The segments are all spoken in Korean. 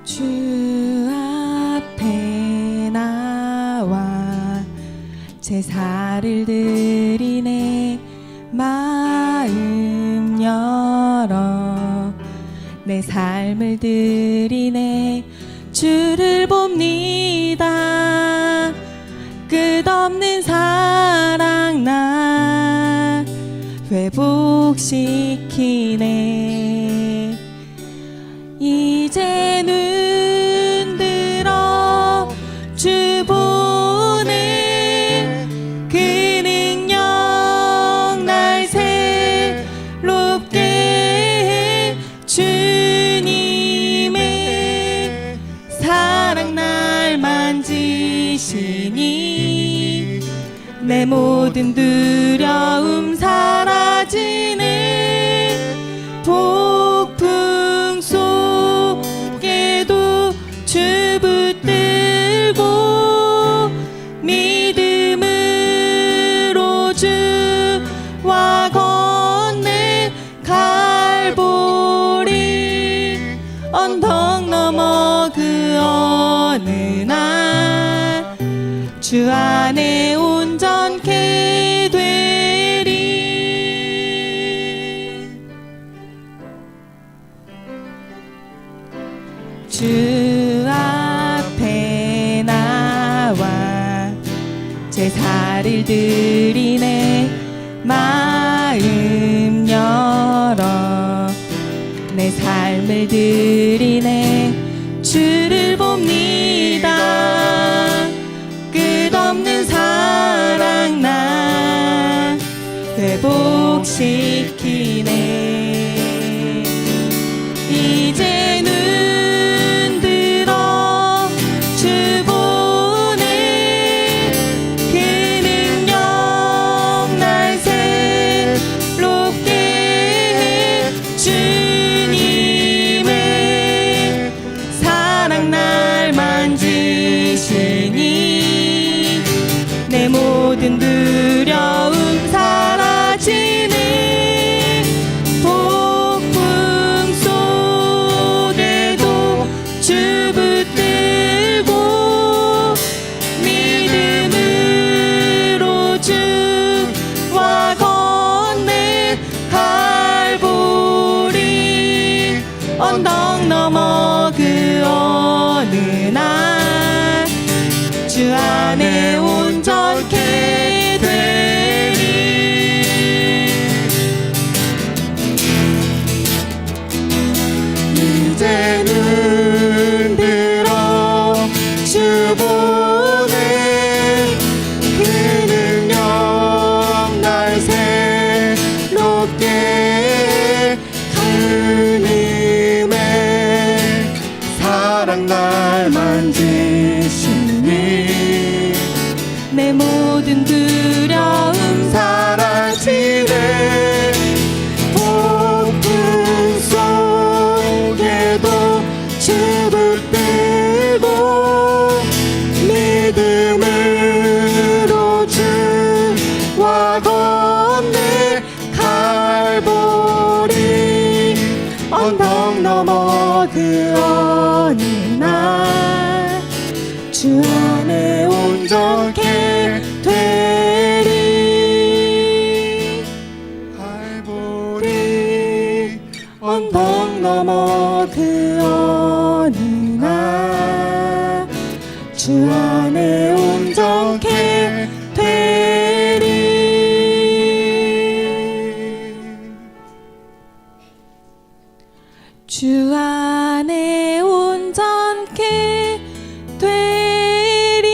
주 앞에 나와 제사를 드리네. 마음 열어 내 삶을 드리네. 주를 봅니다. 끝없는 사랑 나 회복시키네. 이제 눈 들어 주 보네. 그 능력 날 새롭게 해. 주님의 사랑 날 만지시니 내 모든 두려움 사라지네. 폭풍 속에도 주 붙들고 믿음으로 주와 건네. 갈보리 언덕 넘어 그 어느 날 주 안에 온전케 되리. 주 앞에 나와 제사를 드리네. 마음 열어 내 삶을 드리네. 주를 봅니다. 끝없는 사랑 나 회복시키네. 이제 눈 들어 주 보네. 그 능력 날 새롭게 해. 주님의 사랑 날 만지시니 내 모든 두려움 사라지네. 폭풍 속에도 주 붙들고 믿음으로 주와 건네. 갈보리 언덕 넘어 그 어느 날 주 안에 온전케 되리. 이제 눈 들어 주 보네. 그 능력 날 새롭게 해. 주님의 사랑 날 만지시니 내 모든 두려움 사라지네. 폭풍 속에도 주 붙들고 믿음으로 주와 건네. 갈보리 언덕 넘어 그 어느 날 주 안에 온전케 되리. 갈보리 언덕 넘어 그 어느 날 주 안에 온전케 되리. 주 안에 온전케 되리.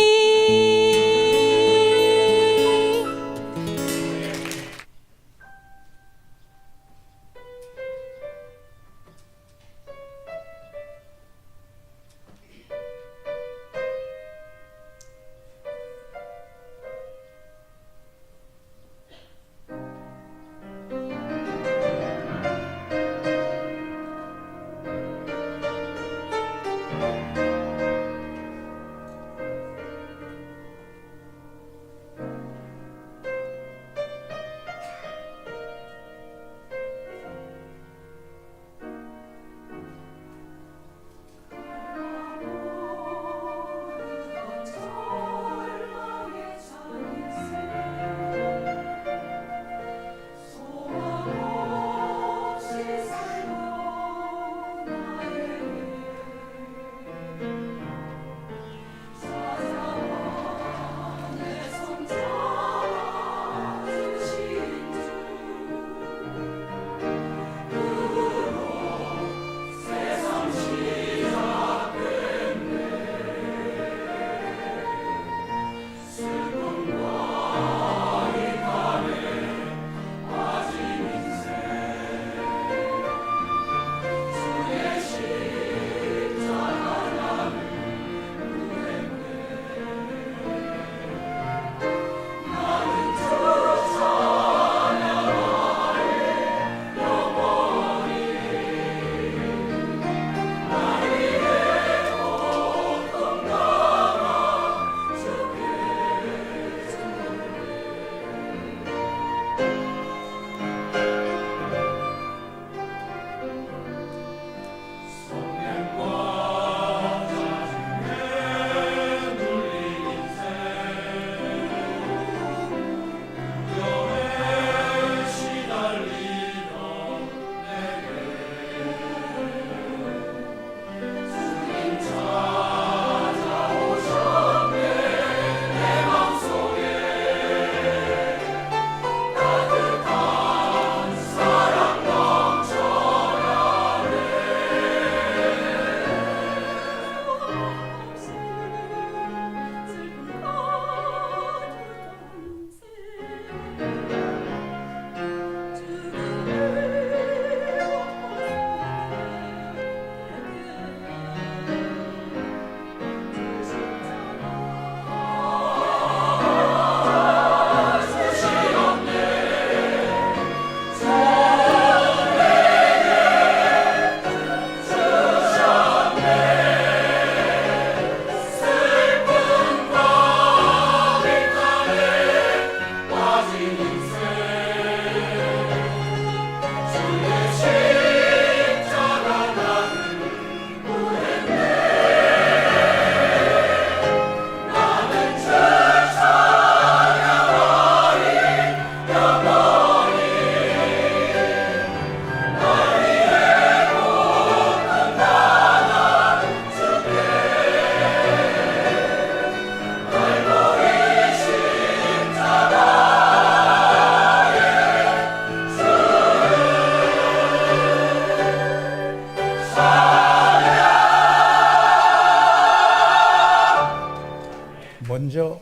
먼저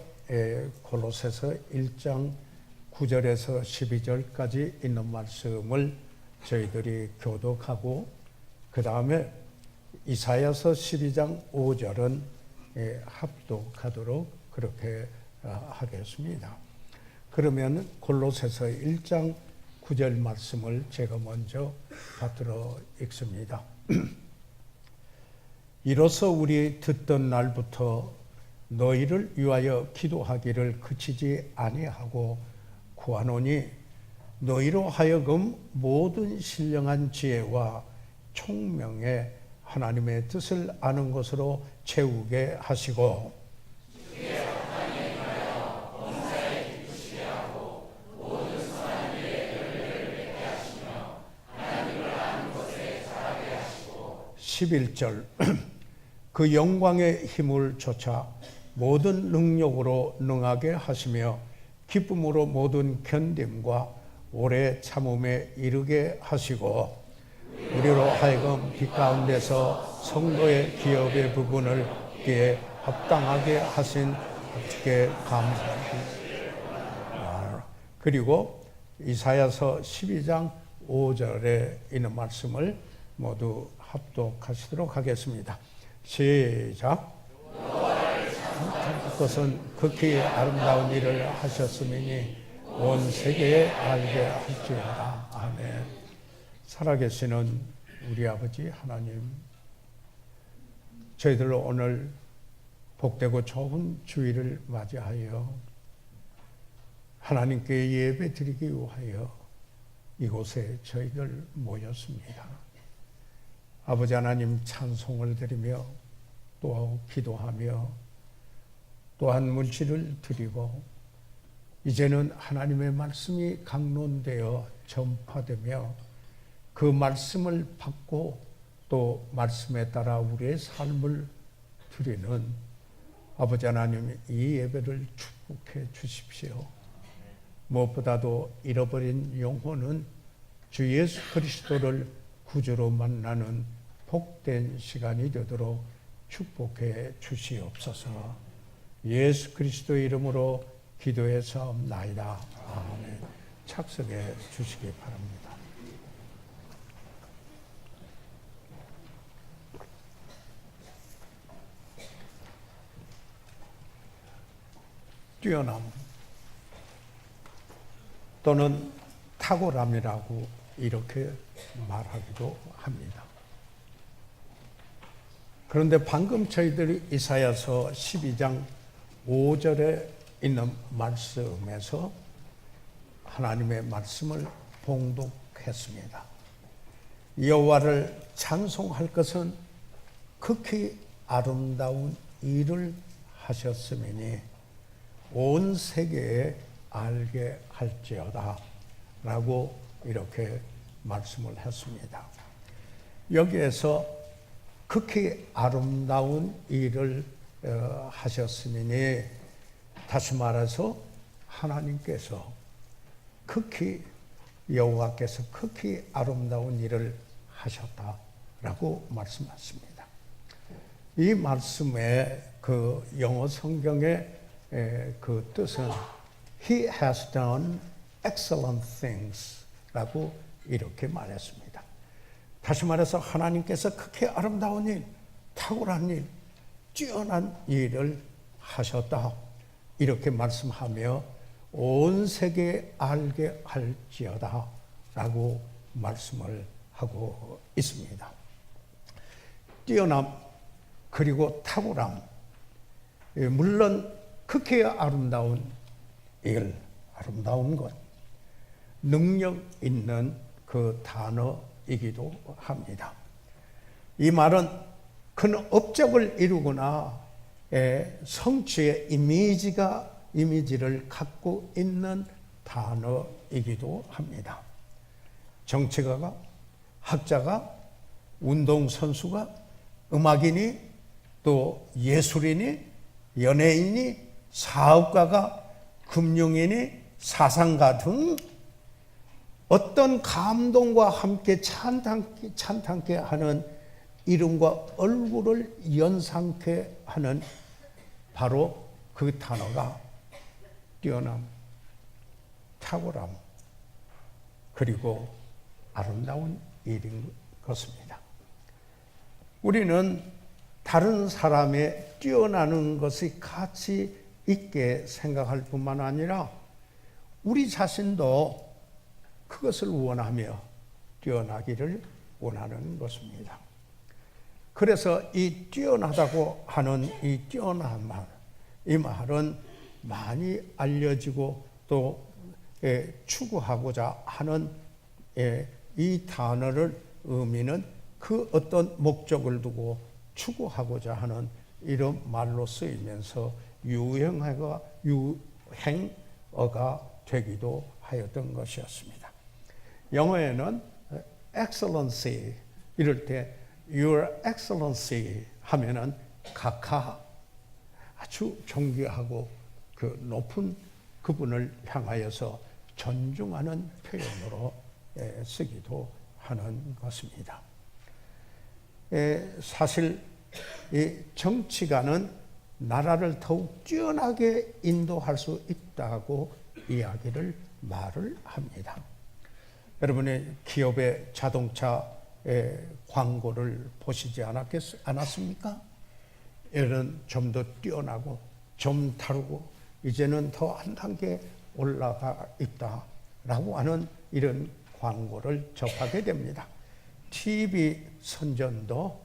골로새서 1장 9절에서 12절까지 있는 말씀을 저희들이 교독하고 그 다음에 이사야서 12장 5절은 합독하도록 그렇게 하겠습니다. 그러면 골로새서 1장 9절 말씀을 제가 먼저 받들어 읽습니다. 이로써 우리 듣던 날부터 너희를 위하여 기도하기를 그치지 아니하고 구하노니 너희로 하여금 모든 신령한 지혜와 총명에 하나님의 뜻을 아는 것으로 채우게 하시고 범사에 기쁘시게 하고 모든 선한 일에 열매를 맺게 하시며 하나님을 아는 것에 자라게 하시고 11절 그 영광의 힘을 쫓아 모든 능력으로 능하게 하시며 기쁨으로 모든 견딤과 오래 참음에 이르게 하시고 우리로 하여금 빛 가운데서 성도의 기업의 부분을 그에 합당하게 하신 주께 감사합니다. 그리고 이사야서 12장 5절에 있는 말씀을 모두 합독하시도록 하겠습니다. 시작. 것은 극히 아름다운 일을 하셨음이니 온 세계에 알게 할지어다. 아멘. 살아계시는 우리 아버지 하나님, 저희들 오늘 복되고 좋은 주일을 맞이하여 하나님께 예배 드리기 위하여 이곳에 저희들 모였습니다. 아버지 하나님 찬송을 드리며 또 기도하며 또한 물질을 드리고 이제는 하나님의 말씀이 강론되어 전파되며 그 말씀을 받고 또 말씀에 따라 우리의 삶을 드리는 아버지 하나님 이 예배를 축복해 주십시오. 무엇보다도 잃어버린 영혼은 주 예수 그리스도를 구주로 만나는 복된 시간이 되도록 축복해 주시옵소서. 예수 그리스도의 이름으로 기도해 사옵나이다. 아멘. 착석해 주시기 바랍니다. 뛰어남 또는 탁월함이라고 이렇게 말하기도 합니다. 그런데 방금 저희들이 이사야서 12장 5절에 있는 말씀에서 하나님의 말씀을 봉독했습니다. 여호와를 찬송할 것은 극히 아름다운 일을 하셨음이니 온 세계에 알게 할지어다 라고 이렇게 말씀을 했습니다. 여기에서 극히 아름다운 일을 하셨으니 다시 말해서 하나님께서 극히 여호와께서 극히 아름다운 일을 하셨다라고 말씀하십니다. 이 말씀의 그 영어 성경의 그 뜻은 He has done excellent things 라고 이렇게 말했습니다. 다시 말해서 하나님께서 극히 아름다운 일, 탁월한 일, 뛰어난 일을 하셨다 이렇게 말씀하며 온 세계에 알게 할지어다 라고 말씀을 하고 있습니다. 뛰어남 그리고 탁월함, 물론 극히 아름다운 일, 아름다운 것, 능력 있는 그 단어이기도 합니다. 이 말은 큰 업적을 이루거나 성취의 이미지를 갖고 있는 단어이기도 합니다. 정치가가, 학자가, 운동선수가, 음악인이, 또 예술인이, 연예인이, 사업가가, 금융인이, 사상가 등 어떤 감동과 함께 찬탄케 하는 이름과 얼굴을 연상케 하는 바로 그 단어가 뛰어남, 탁월함, 그리고 아름다운 일인 것입니다. 우리는 다른 사람의 뛰어나는 것이 가치 있게 생각할 뿐만 아니라 우리 자신도 그것을 원하며 뛰어나기를 원하는 것입니다. 그래서 이 뛰어나다고 하는 이 뛰어난 말, 이 말은 많이 알려지고 또 추구하고자 하는 이 단어를 의미는 그 어떤 목적을 두고 추구하고자 하는 이런 말로 쓰이면서 유행어가 되기도 하였던 것이었습니다. 영어에는 excellency, 이럴 때 Your Excellency 하면은 각하, 아주 존귀하고 그 높은 그분을 향하여서 존중하는 표현으로 쓰기도 하는 것입니다. 사실 이 정치가는 나라를 더욱 뛰어나게 인도할 수 있다고 말을 합니다. 여러분의 기업의 자동차 광고를 보시지 않았습니까? 얘는 좀 더 뛰어나고 좀 다르고 이제는 더 한 단계 올라가 있다라고 하는 이런 광고를 접하게 됩니다. TV 선전도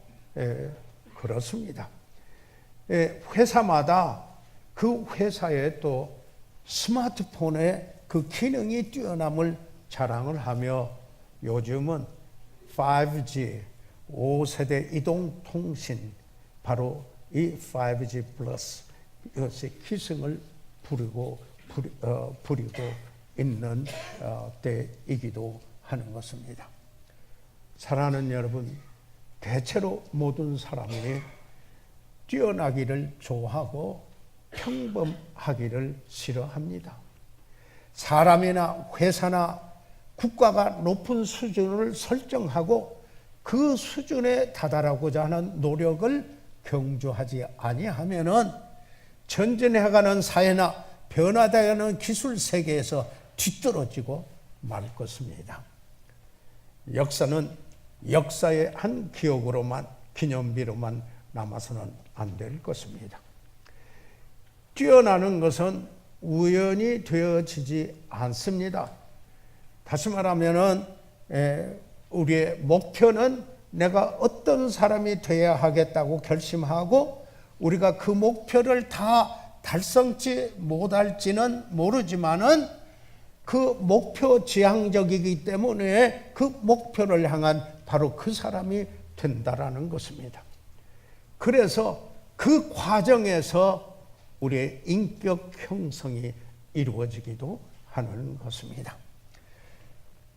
그렇습니다. 회사마다 그 회사의 또 스마트폰의 그 기능이 뛰어남을 자랑을 하며 요즘은 5G, 5세대 이동통신, 바로 이 5G 플러스, 이것의 기승을 부리고 있는 때이기도 하는 것입니다. 사랑하는 여러분, 대체로 모든 사람이 뛰어나기를 좋아하고 평범하기를 싫어합니다. 사람이나 회사나 국가가 높은 수준을 설정하고 그 수준에 다다르고자 하는 노력을 경주하지 아니하면은 전진해가는 사회나 변화되어가는 기술 세계에서 뒤떨어지고 말 것입니다. 역사는 역사의 한 기념비로만 남아서는 안 될 것입니다. 뛰어나는 것은 우연히 되어지지 않습니다. 다시 말하면은 우리의 목표는 내가 어떤 사람이 되어야 하겠다고 결심하고 우리가 그 목표를 다 달성치 못할지는 모르지만은 그 목표 지향적이기 때문에 그 목표를 향한 바로 그 사람이 된다라는 것입니다. 그래서 그 과정에서 우리의 인격 형성이 이루어지기도 하는 것입니다.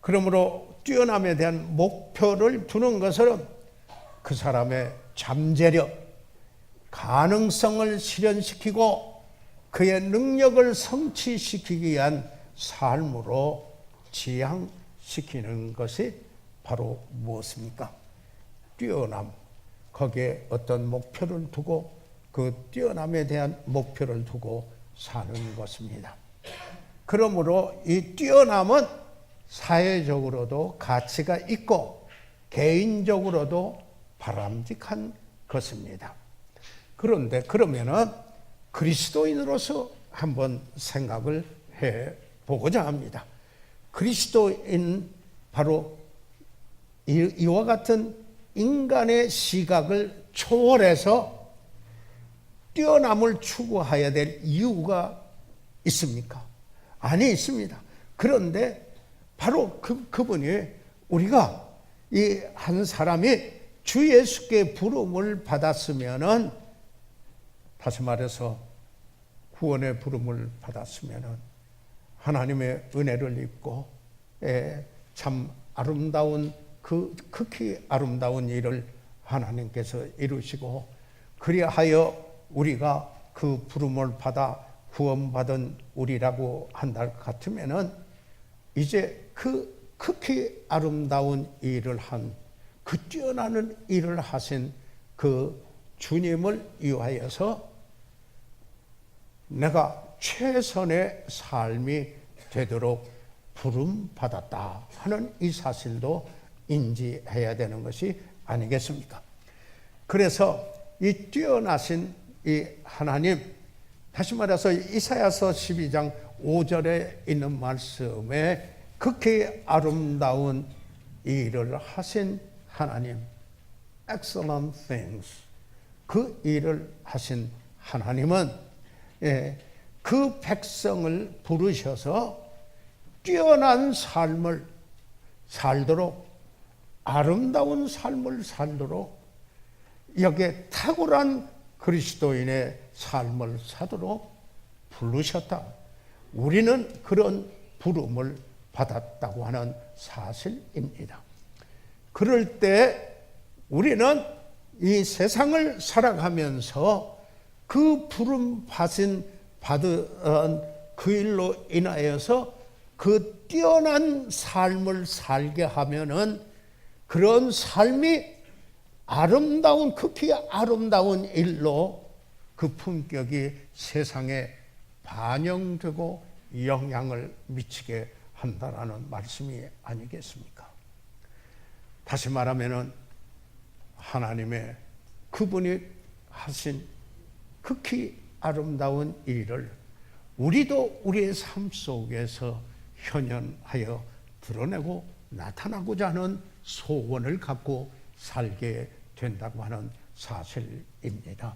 그러므로 뛰어남에 대한 목표를 두는 것은 그 사람의 잠재력, 가능성을 실현시키고 그의 능력을 성취시키기 위한 삶으로 지향시키는 것이 바로 무엇입니까? 뛰어남, 거기에 어떤 목표를 두고 그 뛰어남에 대한 목표를 두고 사는 것입니다. 그러므로 이 뛰어남은 사회적으로도 가치가 있고 개인적으로도 바람직한 것입니다. 그런데 그러면은 그리스도인으로서 한번 생각을 해 보고자 합니다. 그리스도인 바로 이와 같은 인간의 시각을 초월해서 뛰어남을 추구해야 될 이유가 있습니까? 아니, 있습니다. 그런데 바로 그분이 우리가 이 한 사람이 주 예수께 부름을 받았으면은, 다시 말해서 구원의 부름을 받았으면은 하나님의 은혜를 입고 참 아름다운 그 극히 아름다운 일을 하나님께서 이루시고 그리하여 우리가 그 부름을 받아 구원받은 우리라고 한다 같으면은 이제 그 극히 아름다운 일을 한 그 뛰어나는 일을 하신 그 주님을 위하여서 내가 최선의 삶이 되도록 부름받았다 하는 이 사실도 인지해야 되는 것이 아니겠습니까? 그래서 이 뛰어나신 이 하나님, 다시 말해서 이사야서 12장 5절에 있는 말씀에 극히 아름다운 일을 하신 하나님, excellent things, 그 일을 하신 하나님은 그 백성을 부르셔서 뛰어난 삶을 살도록, 아름다운 삶을 살도록, 여기에 탁월한 그리스도인의 삶을 사도록 부르셨다. 우리는 그런 부름을 받았다고 하는 사실입니다. 그럴 때 우리는 이 세상을 살아가면서 그 부름 받은 그 일로 인하여서 그 뛰어난 삶을 살게 하면은 그런 삶이 아름다운, 극히 아름다운 일로 그 품격이 세상에 반영되고 영향을 미치게 한다라는 말씀이 아니겠습니까? 다시 말하면은 하나님의 그분이 하신 극히 아름다운 일을 우리도 우리의 삶 속에서 현현하여 드러내고 나타나고자 하는 소원을 갖고 살게 된다고 하는 사실입니다.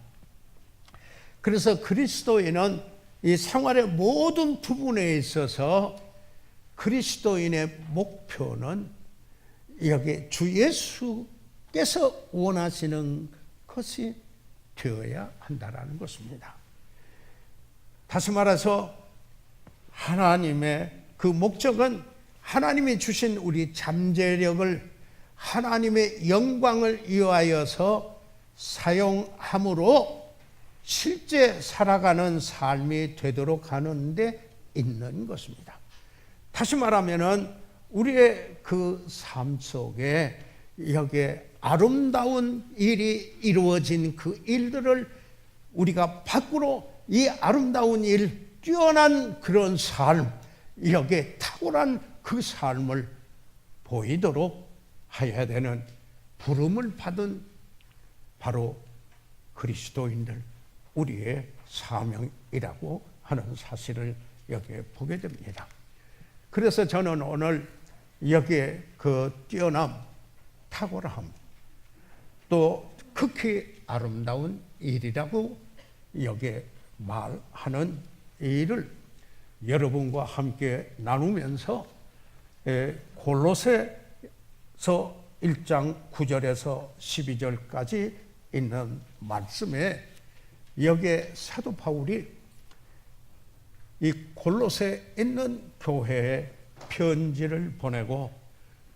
그래서 그리스도인은 이 생활의 모든 부분에 있어서 그리스도인의 목표는 여기 주 예수께서 원하시는 것이 되어야 한다라는 것입니다. 다시 말해서 하나님의 그 목적은 하나님이 주신 우리 잠재력을 하나님의 영광을 위하여서 사용함으로 실제 살아가는 삶이 되도록 하는 데 있는 것입니다. 다시 말하면은 우리의 그 삶 속에 여기에 아름다운 일이 이루어진 그 일들을 우리가 밖으로 이 아름다운 일, 뛰어난 그런 삶, 여기에 탁월한 그 삶을 보이도록 해야 되는 부름을 받은 바로 그리스도인들, 우리의 사명이라고 하는 사실을 여기에 보게 됩니다. 그래서 저는 오늘 여기에 그 뛰어남, 탁월함, 또 극히 아름다운 일이라고 여기에 말하는 일을 여러분과 함께 나누면서 골로새서 1장 9절에서 12절까지 있는 말씀에 여기에 사도 바울이 이 골로새에 있는 교회에 편지를 보내고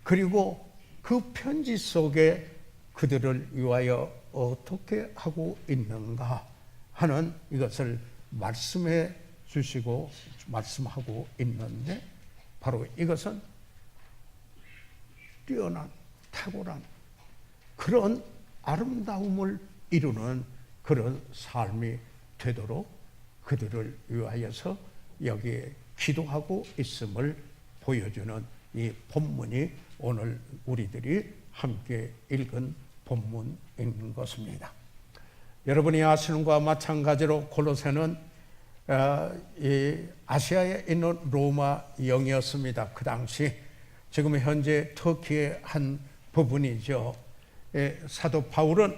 그리고 그 편지 속에 그들을 위하여 어떻게 하고 있는가 하는 이것을 말씀해 주시고 말씀하고 있는데 바로 이것은 뛰어난 탁월한 그런 아름다움을 이루는 그런 삶이 되도록 그들을 위하여서 여기에 기도하고 있음을 보여주는 이 본문이 오늘 우리들이 함께 읽은 본문인 것입니다. 여러분이 아시는 것과 마찬가지로 골로새는 아시아에 있는 로마 영이었습니다. 그 당시 지금 현재 터키의 한 부분이죠. 사도 바울은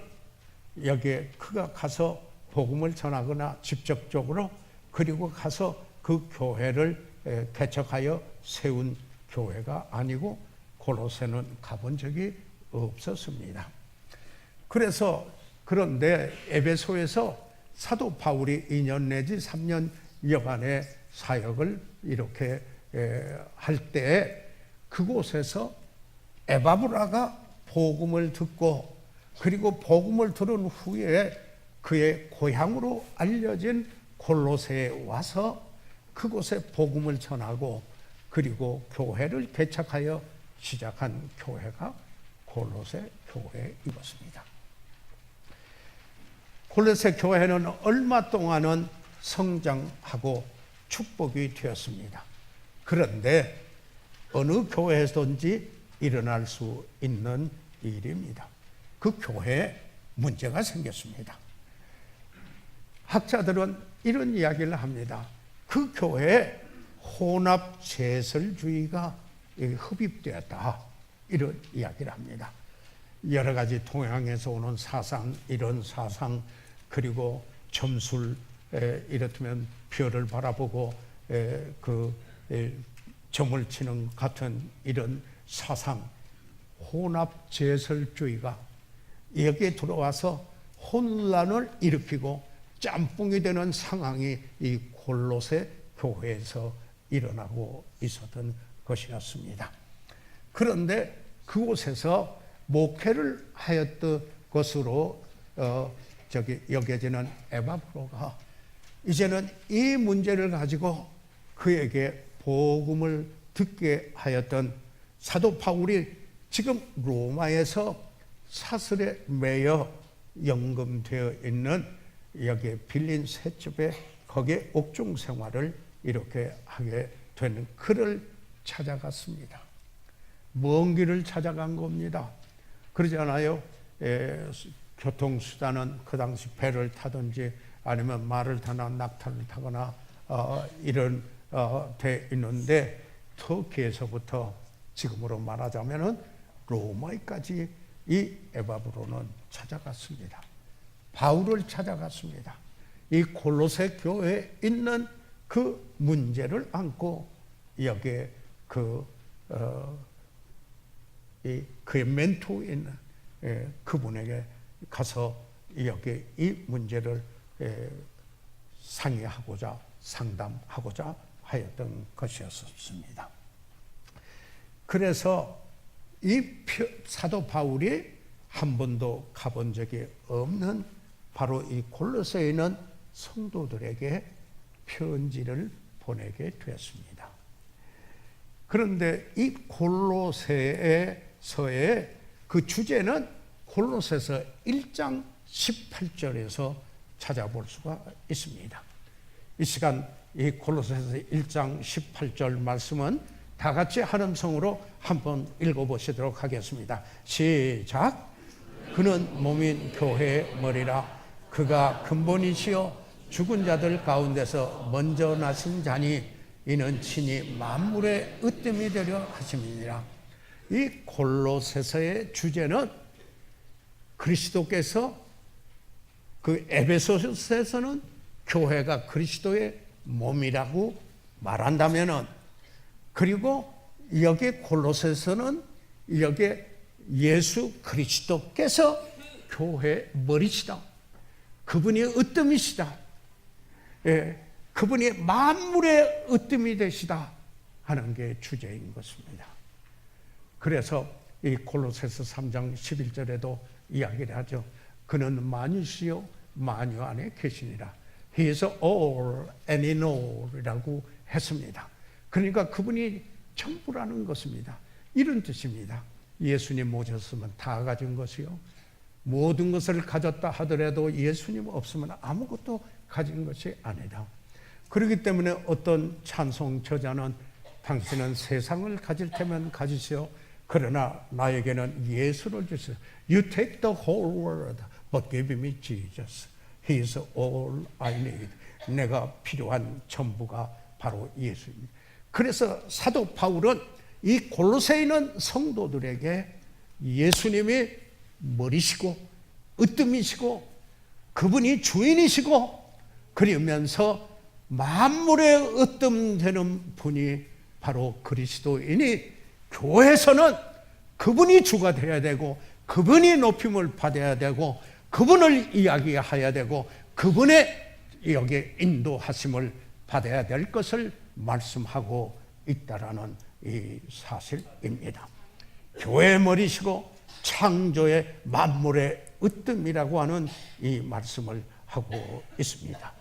여기에 그가 가서 복음을 전하거나 직접적으로 그리고 가서 그 교회를 개척하여 세운 교회가 아니고 골로새는 가본 적이 없었습니다. 그래서 그런데 에베소에서 사도 바울이 2년 내지 3년 여간의 사역을 이렇게 할 때 그곳에서 에바브라가 복음을 듣고 그리고 복음을 들은 후에 그의 고향으로 알려진 골로새에 와서 그곳에 복음을 전하고 그리고 교회를 개척하여 시작한 교회가 골로새 교회이었습니다. 골로새 교회는 얼마 동안은 성장하고 축복이 되었습니다. 그런데 어느 교회에서든지 일어날 수 있는 일입니다. 그 교회에 문제가 생겼습니다. 학자들은 이런 이야기를 합니다. 그 교회에 혼합제설주의가 흡입되었다, 이런 이야기를 합니다. 여러 가지 동양에서 오는 사상, 이런 사상, 그리고 점술, 이렇다면 별을 바라보고 점을 치는 같은 이런 사상, 혼합제설주의가 여기에 들어와서 혼란을 일으키고 짬뽕이 되는 상황이 이 골로새 교회에서 일어나고 있었던 것이었습니다. 그런데 그곳에서 목회를 하였던 것으로 여겨지는 에바브로가 이제는 이 문제를 가지고 그에게 복음을 듣게 하였던 사도 바울이 지금 로마에서 사슬에 매여 연금되어 있는 여기에 빌린 새 집에 거기에 옥중 생활을 이렇게 하게 되는 그를 찾아갔습니다. 먼 길을 찾아간 겁니다. 그러지 않아요? 교통수단은 그 당시 배를 타든지 아니면 말을 타거나 낙타를 타거나 이런 돼 있는데 터키에서부터 지금으로 말하자면은 로마까지 이 에바브로는 찾아갔습니다. 바울을 찾아갔습니다. 이 골로새 교회에 있는 그 문제를 안고 여기에 그의 멘토인 그분에게 가서 여기 이 문제를 상의하고자 상담하고자 하였던 것이었습니다. 그래서 이 사도 바울이 한 번도 가본 적이 없는 바로 이 골로새에 있는 성도들에게 편지를 보내게 되었습니다. 그런데 이 골로새서의 그 주제는 골로새서 1장 18절에서 찾아볼 수가 있습니다. 이 시간 이 골로새서 1장 18절 말씀은 다 같이 한 음성으로 한번 읽어보시도록 하겠습니다. 시작. 그는 몸인 교회의 머리라. 그가 근본이시요 죽은 자들 가운데서 먼저 나신 자니 이는 친히 만물의 으뜸이 되려 하심이니라. 이 골로새서의 주제는 그리스도께서 그 에베소서에서는 교회가 그리스도의 몸이라고 말한다면은, 그리고 여기 골로새서는 여기 예수 그리스도께서 교회의 머리시다. 그분이 으뜸이시다. 그분이 만물의 으뜸이 되시다 하는 게 주제인 것입니다. 그래서 이 골로새서 3장 11절에도 이야기를 하죠. 그는 만유시요 만유 안에 계시니라. He is all and in all이라고 했습니다. 그러니까 그분이 전부라는 것입니다. 이런 뜻입니다. 예수님 모셨으면 다 가진 것이요, 모든 것을 가졌다 하더라도 예수님 없으면 아무것도 가진 것이 아니다. 그렇기 때문에 어떤 찬송 저자는 당신은 세상을 가질 테면 가지시오, 그러나 나에게는 예수를 주세요. You take the whole world, but give me Jesus. He is all I need. 내가 필요한 전부가 바로 예수입니다. 그래서 사도 바울은 이 골로새에 있는 성도들에게 예수님이 머리시고 으뜸이시고 그분이 주인이시고 그러면서 만물의 으뜸 되는 분이 바로 그리스도이니 교회에서는 그분이 주가 되어야 되고 그분이 높임을 받아야 되고 그분을 이야기해야 되고 그분의 여기 인도하심을 받아야 될 것을 말씀하고 있다라는 이 사실입니다. 교회의 머리시고 창조의 만물의 으뜸이라고 하는 이 말씀을 하고 있습니다.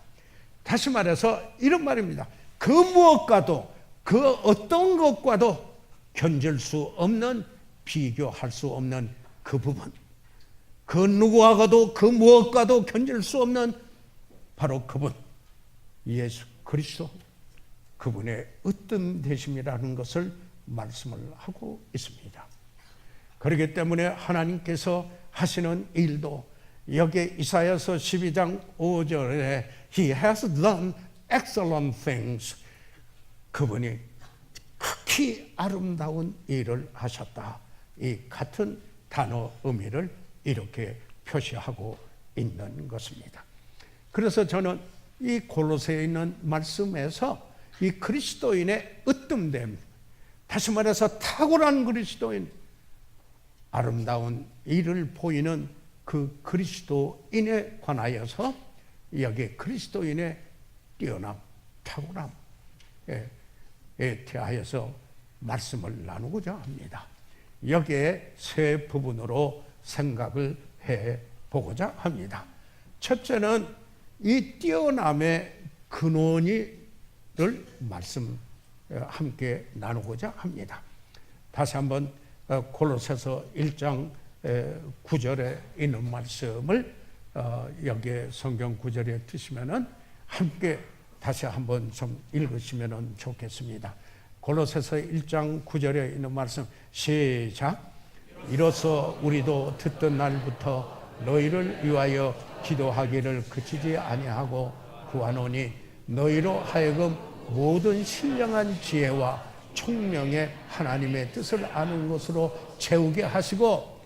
다시 말해서 이런 말입니다. 그 무엇과도 그 어떤 것과도 견줄 수 없는, 비교할 수 없는 그 부분, 그 누구와도 그 무엇과도 견줄 수 없는 바로 그분, 예수 그리스도 그분의 으뜸 되심이라는 것을 말씀을 하고 있습니다. 그렇기 때문에 하나님께서 하시는 일도 여기 이사야서 12장 5절에 He has done excellent things, 그분이 극히 아름다운 일을 하셨다. 이 같은 단어 의미를 이렇게 표시하고 있는 것입니다. 그래서 저는 이 골로새에 있는 말씀에서 이 그리스도인의 으뜸됨, 다시 말해서 탁월한 그리스도인, 아름다운 일을 보이는 그 그리스도인에 관하여서 여기 그리스도인의 뛰어남, 탁월함에 대하여서 말씀을 나누고자 합니다. 여기에 세 부분으로 생각을 해보고자 합니다. 첫째는 이 뛰어남의 근원을 함께 나누고자 합니다. 다시 한번 골로새서 1장 9절에 있는 말씀을 여기에 성경 구절에 드시면은 함께 다시 한번 좀 읽으시면 좋겠습니다. 골로새서 1장 9절에 있는 말씀 시작. 이로써 우리도 듣던 날부터 너희를 위하여 기도하기를 그치지 아니하고 구하노니 너희로 하여금 모든 신령한 지혜와 총명의 하나님의 뜻을 아는 것으로 채우게 하시고,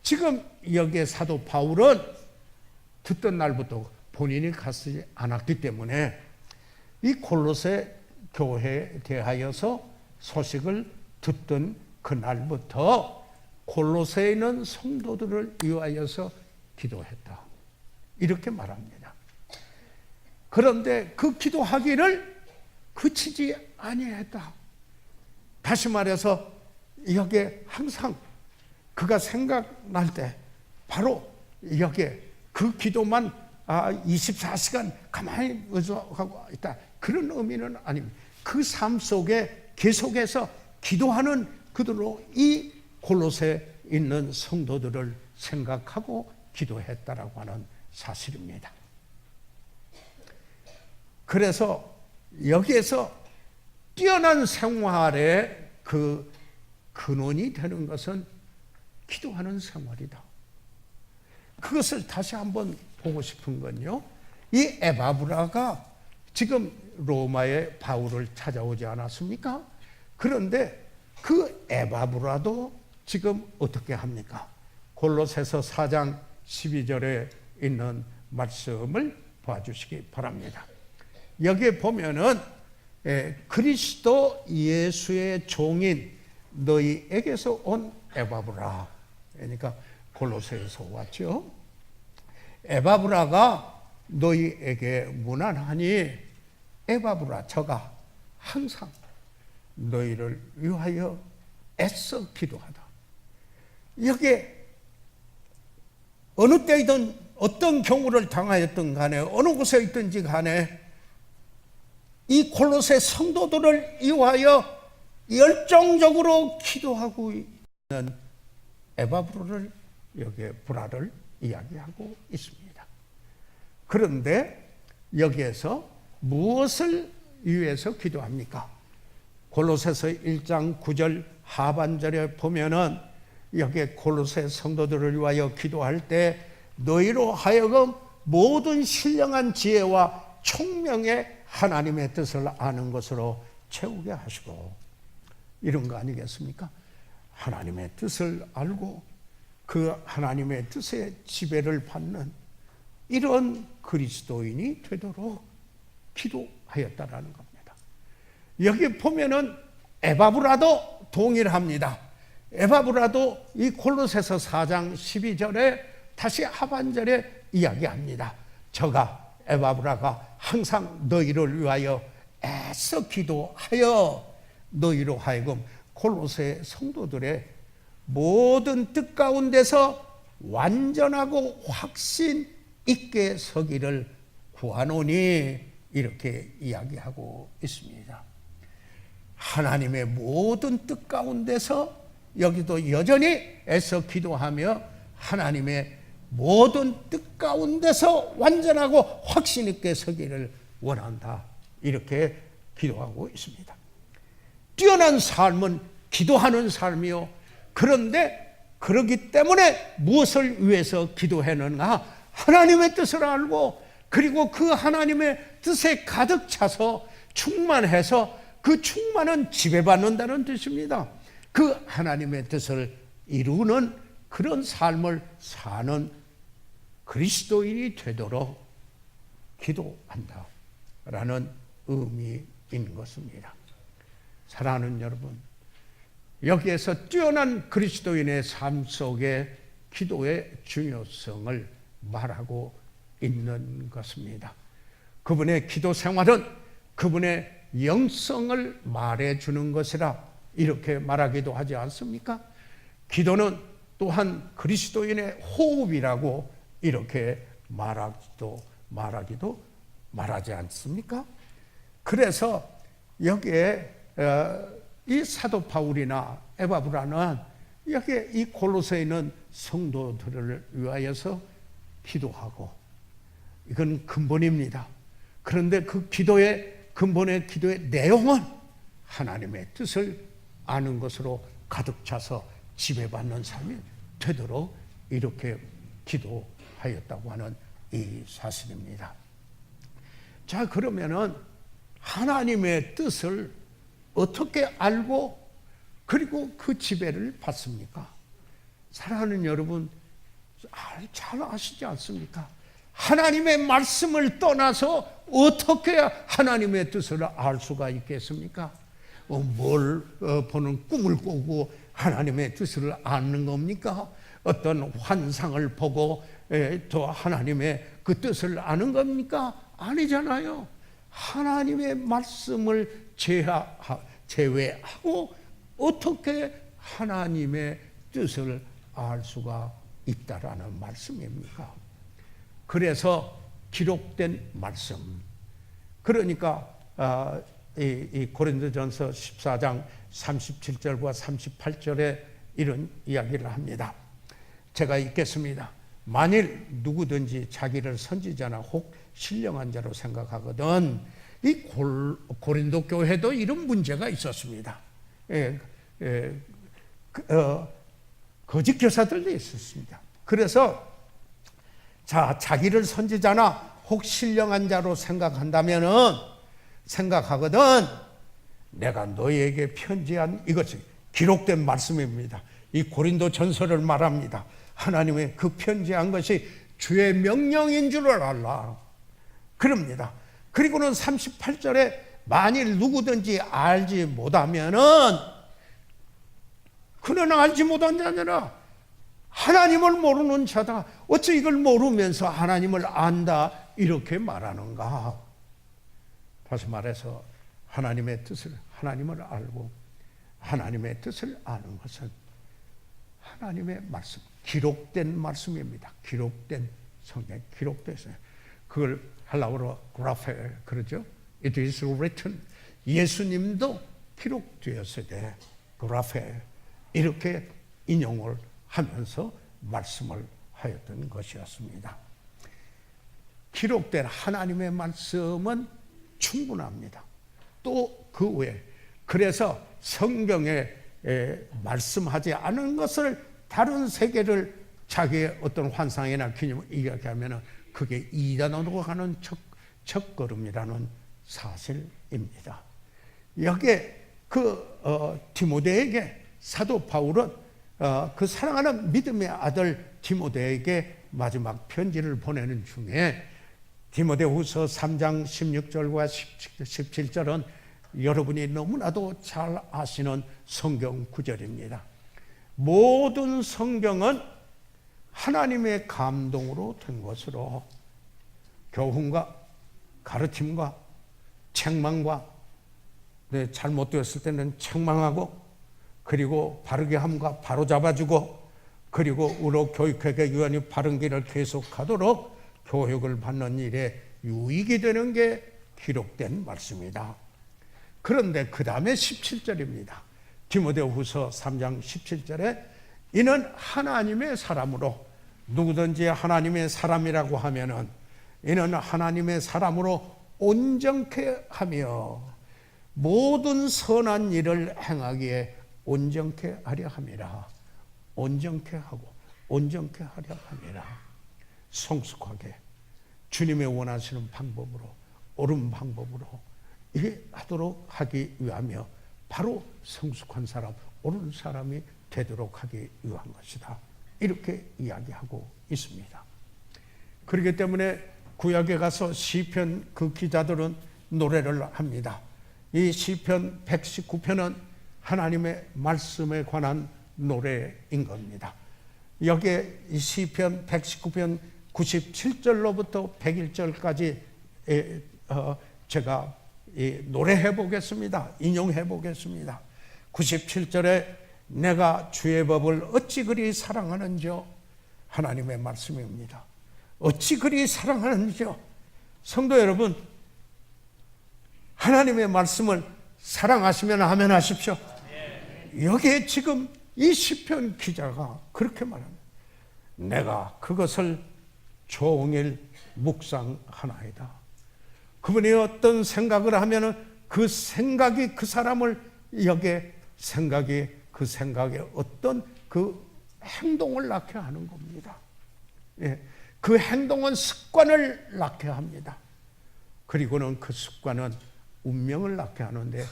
지금 여기에 사도 바울은 듣던 날부터 본인이 가지 않았기 때문에 이 골로새 교회에 대하여서 소식을 듣던 그날부터 골로새에 있는 성도들을 위하여서 기도했다, 이렇게 말합니다. 그런데 그 기도하기를 그치지 아니했다. 다시 말해서 여기에 항상 그가 생각날 때 바로 여기에 그 기도만 24시간 가만히 의존하고 있다, 그런 의미는 아닙니다. 그 삶 속에 계속해서 기도하는 그들로 이 골로새에 있는 성도들을 생각하고 기도했다라고 하는 사실입니다. 그래서 여기에서 뛰어난 생활의 그 근원이 되는 것은 기도하는 생활이다. 그것을 다시 한번 보고 싶은 건요, 이 에바브라가 지금 로마에 바울을 찾아오지 않았습니까? 그런데 그 에바브라도 지금 어떻게 합니까? 골로새서 4장 12절에 있는 말씀을 봐주시기 바랍니다. 여기에 보면은 그리스도 예수의 종인 너희에게서 온 에바브라, 그러니까 골로새에서 왔죠. 에바브라가 너희에게 문안하니 에바브라 저가 항상 너희를 위하여 애써 기도하다. 여기에 어느 때이든 어떤 경우를 당하였든 간에 어느 곳에 있든지 간에 이 골로새 성도들을 위하여 열정적으로 기도하고 있는 에바브라를 여기에 브라를 이야기하고 있습니다. 그런데 여기에서 무엇을 위해서 기도합니까? 골로새서 1장 9절 하반절에 보면은 여기에 골로새 성도들을 위하여 기도할 때 너희로 하여금 모든 신령한 지혜와 총명의 하나님의 뜻을 아는 것으로 채우게 하시고, 이런 거 아니겠습니까? 하나님의 뜻을 알고 그 하나님의 뜻의 지배를 받는 이런 그리스도인이 되도록 기도하였다라는 겁니다. 여기 보면은 에바브라도 동일합니다. 에바브라도 이 골로새서 4장 12절에 다시 하반절에 이야기합니다. 저가 에바브라가 항상 너희를 위하여 애써 기도하여 너희로 하여금 골로새 성도들의 모든 뜻 가운데서 완전하고 확신 있게 서기를 구하노니, 이렇게 이야기하고 있습니다. 하나님의 모든 뜻 가운데서 여기도 여전히 애써 기도하며 하나님의 모든 뜻 가운데서 완전하고 확신 있게 서기를 원한다. 이렇게 기도하고 있습니다. 뛰어난 삶은 기도하는 삶이요. 그런데 그러기 때문에 무엇을 위해서 기도하는가? 하나님의 뜻을 알고 그리고 그 하나님의 뜻에 가득 차서 충만해서 그 충만은 지배받는다는 뜻입니다. 그 하나님의 뜻을 이루는 그런 삶을 사는 그리스도인이 되도록 기도한다라는 의미인 것입니다. 사랑하는 여러분, 여기에서 뛰어난 그리스도인의 삶 속에 기도의 중요성을 말하고 있는 것입니다. 그분의 기도 생활은 그분의 영성을 말해주는 것이라 이렇게 말하기도 하지 않습니까? 기도는 또한 그리스도인의 호흡이라고 이렇게 말하지 않습니까? 그래서 여기에 이 사도 바울이나 에바브라는 여기에 이 골로새에 있는 성도들을 위하여서 기도하고 이건 근본입니다. 그런데 그 근본의 기도의 내용은 하나님의 뜻을 아는 것으로 가득 차서 지배받는 삶이 되도록 이렇게 기도하였다고 하는 이 사실입니다. 자, 그러면은 하나님의 뜻을 어떻게 알고 그리고 그 지배를 받습니까? 사랑하는 여러분, 잘 아시지 않습니까? 하나님의 말씀을 떠나서 어떻게 하나님의 뜻을 알 수가 있겠습니까? 보는 꿈을 꾸고 하나님의 뜻을 아는 겁니까? 어떤 환상을 보고 또 하나님의 그 뜻을 아는 겁니까? 아니잖아요. 하나님의 말씀을 제외하고 어떻게 하나님의 뜻을 알 수가 있다라는 말씀입니까? 그래서 기록된 말씀, 그러니까 이 고린도전서 14장 37절과 38절에 이런 이야기를 합니다. 제가 읽겠습니다. 만일 누구든지 자기를 선지자나 혹 신령한 자로 생각하거든, 이 고린도 교회도 이런 문제가 있었습니다. 거짓 교사들도 있었습니다. 그래서 자기를 선지자나 혹 신령한 자로 생각하거든 내가 너희에게 편지한 이것이 기록된 말씀입니다. 이 고린도 전서를 말합니다. 하나님의 그 편지한 것이 주의 명령인 줄을 알라 그럽니다. 그리고는 38절에 만일 누구든지 알지 못하면은 그는 알지 못한 자니라. 하나님을 모르는 자다. 어찌 이걸 모르면서 하나님을 안다 이렇게 말하는가? 다시 말해서 하나님을 알고 하나님의 뜻을 아는 것은 하나님의 말씀, 기록된 말씀입니다. 기록된 성경, 기록됐어요. 그걸 헬라어로 그라페 그러죠. It is written. 예수님도 기록되었을 때 그라페 이렇게 인용을 하면서 말씀을 하였던 것이었습니다. 기록된 하나님의 말씀은 충분합니다. 또 그 외에 그래서 성경에 말씀하지 않은 것을 다른 세계를 자기의 어떤 환상이나 기념을 이야기하면 그게 이단으로 가는 첫걸음이라는 사실입니다. 여기에 디모데에게 사도 바울은 그 사랑하는 믿음의 아들 디모데에게 마지막 편지를 보내는 중에 디모데후서 3장 16절과 17절은 여러분이 너무나도 잘 아시는 성경 구절입니다. 모든 성경은 하나님의 감동으로 된 것으로 교훈과 가르침과 책망과 잘못되었을 때는 책망하고 그리고 바르게 함과 바로잡아주고 그리고 우로 교육회계 위원이 바른 길을 계속하도록 교육을 받는 일에 유익이 되는 게 기록된 말씀이다. 그런데 그 다음에 17절입니다. 디모데후서 3장 17절에 이는 하나님의 사람으로 누구든지 하나님의 사람이라고 하면은 이는 하나님의 사람으로 온전케 하며 모든 선한 일을 행하기에 온전케 하려 함이라. 온전케 하고 온전케 하려 함이라. 성숙하게 주님의 원하시는 방법으로, 옳은 방법으로 이게 하도록 하기 위하며 바로 성숙한 사람, 옳은 사람이 되도록 하기 위한 것이다. 이렇게 이야기하고 있습니다. 그렇기 때문에 구약에 가서 시편 그 기자들은 노래를 합니다. 이 시편 119편은 하나님의 말씀에 관한 노래인 겁니다. 여기에 이 시편 119편 97절로부터 101절까지 제가 노래해 보겠습니다. 인용해 보겠습니다. 97절에 내가 주의 법을 어찌 그리 사랑하는지요. 하나님의 말씀입니다. 어찌 그리 사랑하는지요. 성도 여러분, 하나님의 말씀을 사랑하시면 아멘 하십시오. 여기에 지금 이 시편 기자가 그렇게 말합니다. 내가 그것을 종일 묵상하나이다. 그분이 어떤 생각을 하면은 그 생각이 그 사람을 여기에 생각이 그 생각에 어떤 그 행동을 낳게 하는 겁니다. 예, 그 행동은 습관을 낳게 합니다. 그리고는 그 습관은 운명을 낳게 하는데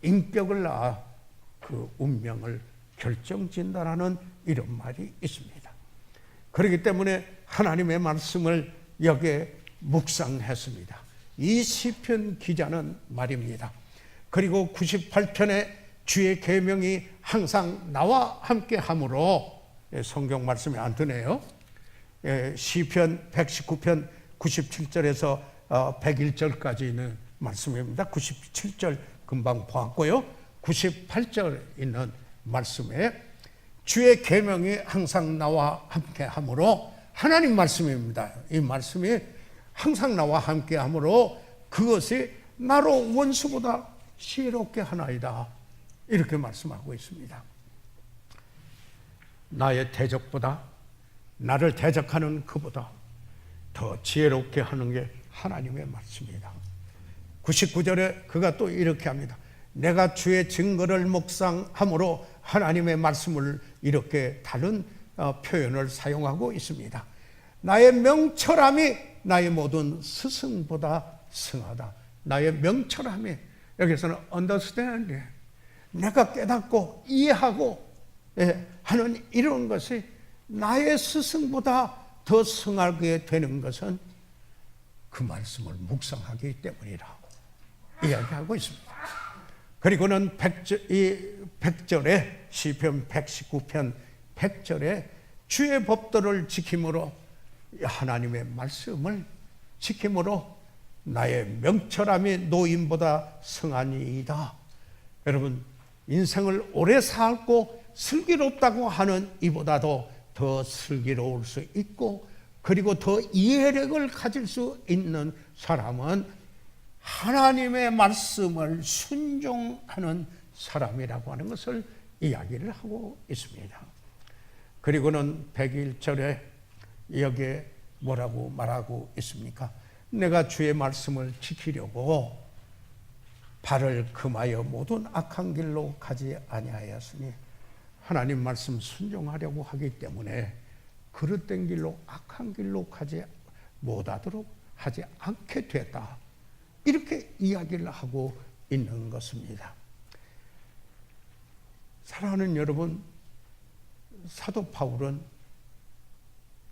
인격을 낳아 그 운명을 결정짓는다라는 이런 말이 있습니다. 그렇기 때문에 하나님의 말씀을 여기에 묵상했습니다. 이 시편 기자는 말입니다. 그리고 98편에 주의 계명이 항상 나와 함께 함으로, 성경 말씀이 안 뜨네요. 시편 119편 97절에서 101절까지 있는 말씀입니다. 97절 금방 보았고요. 98절 있는 말씀에 주의 계명이 항상 나와 함께 함으로, 하나님 말씀입니다. 이 말씀이 항상 나와 함께 함으로 그것이 나로 원수보다 지혜롭게 하나이다. 이렇게 말씀하고 있습니다. 나의 대적보다, 나를 대적하는 그보다 더 지혜롭게 하는 게 하나님의 말씀이다. 99절에 그가 또 이렇게 합니다. 내가 주의 증거를 묵상함으로, 하나님의 말씀을 이렇게 다른 표현을 사용하고 있습니다. 나의 명철함이 나의 모든 스승보다 승하다. 나의 명철함이, 여기서는 understand, 내가 깨닫고 이해하고 하는 이런 것이 나의 스승보다 더 승하게 되는 것은 그 말씀을 묵상하기 때문이라고 이야기하고 있습니다. 그리고는 100절에 시편 119편 100절에 주의 법도를 지킴으로, 하나님의 말씀을 지킴으로 나의 명철함이 노인보다 승하니이다. 여러분, 인생을 오래 살고 슬기롭다고 하는 이보다도 더 슬기로울 수 있고, 그리고 더 이해력을 가질 수 있는 사람은 하나님의 말씀을 순종하는 사람이라고 하는 것을 이야기를 하고 있습니다. 그리고는 101절에 여기에 뭐라고 말하고 있습니까? 내가 주의 말씀을 지키려고 발을 금하여 모든 악한 길로 가지 아니하였으니, 하나님 말씀 순종하려고 하기 때문에 그릇된 길로, 악한 길로 가지 못하도록 하지 않게 됐다. 이렇게 이야기를 하고 있는 것입니다. 사랑하는 여러분, 사도 바울은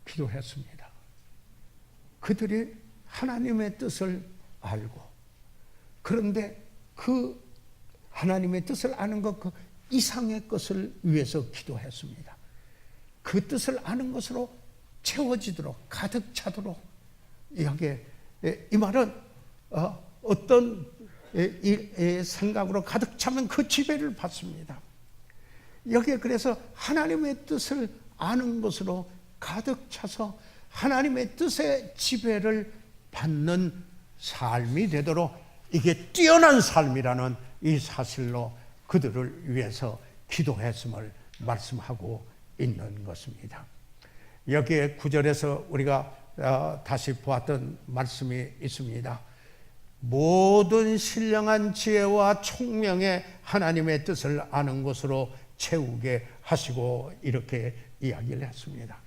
기도했습니다. 그들이 하나님의 뜻을 알고, 그런데 그 하나님의 뜻을 아는 것, 그 이상의 것을 위해서 기도했습니다. 그 뜻을 아는 것으로 채워지도록, 가득 차도록. 여기에 이 말은 어떤 생각으로 가득 차면 그 지배를 받습니다. 여기에 그래서 하나님의 뜻을 아는 것으로 가득 차서 하나님의 뜻의 지배를 받는 삶이 되도록, 이게 뛰어난 삶이라는 이 사실로 그들을 위해서 기도했음을 말씀하고 있는 것입니다. 여기에 9절에서 우리가 다시 보았던 말씀이 있습니다. 모든 신령한 지혜와 총명의 하나님의 뜻을 아는 것으로 채우게 하시고 이렇게 이야기를 했습니다.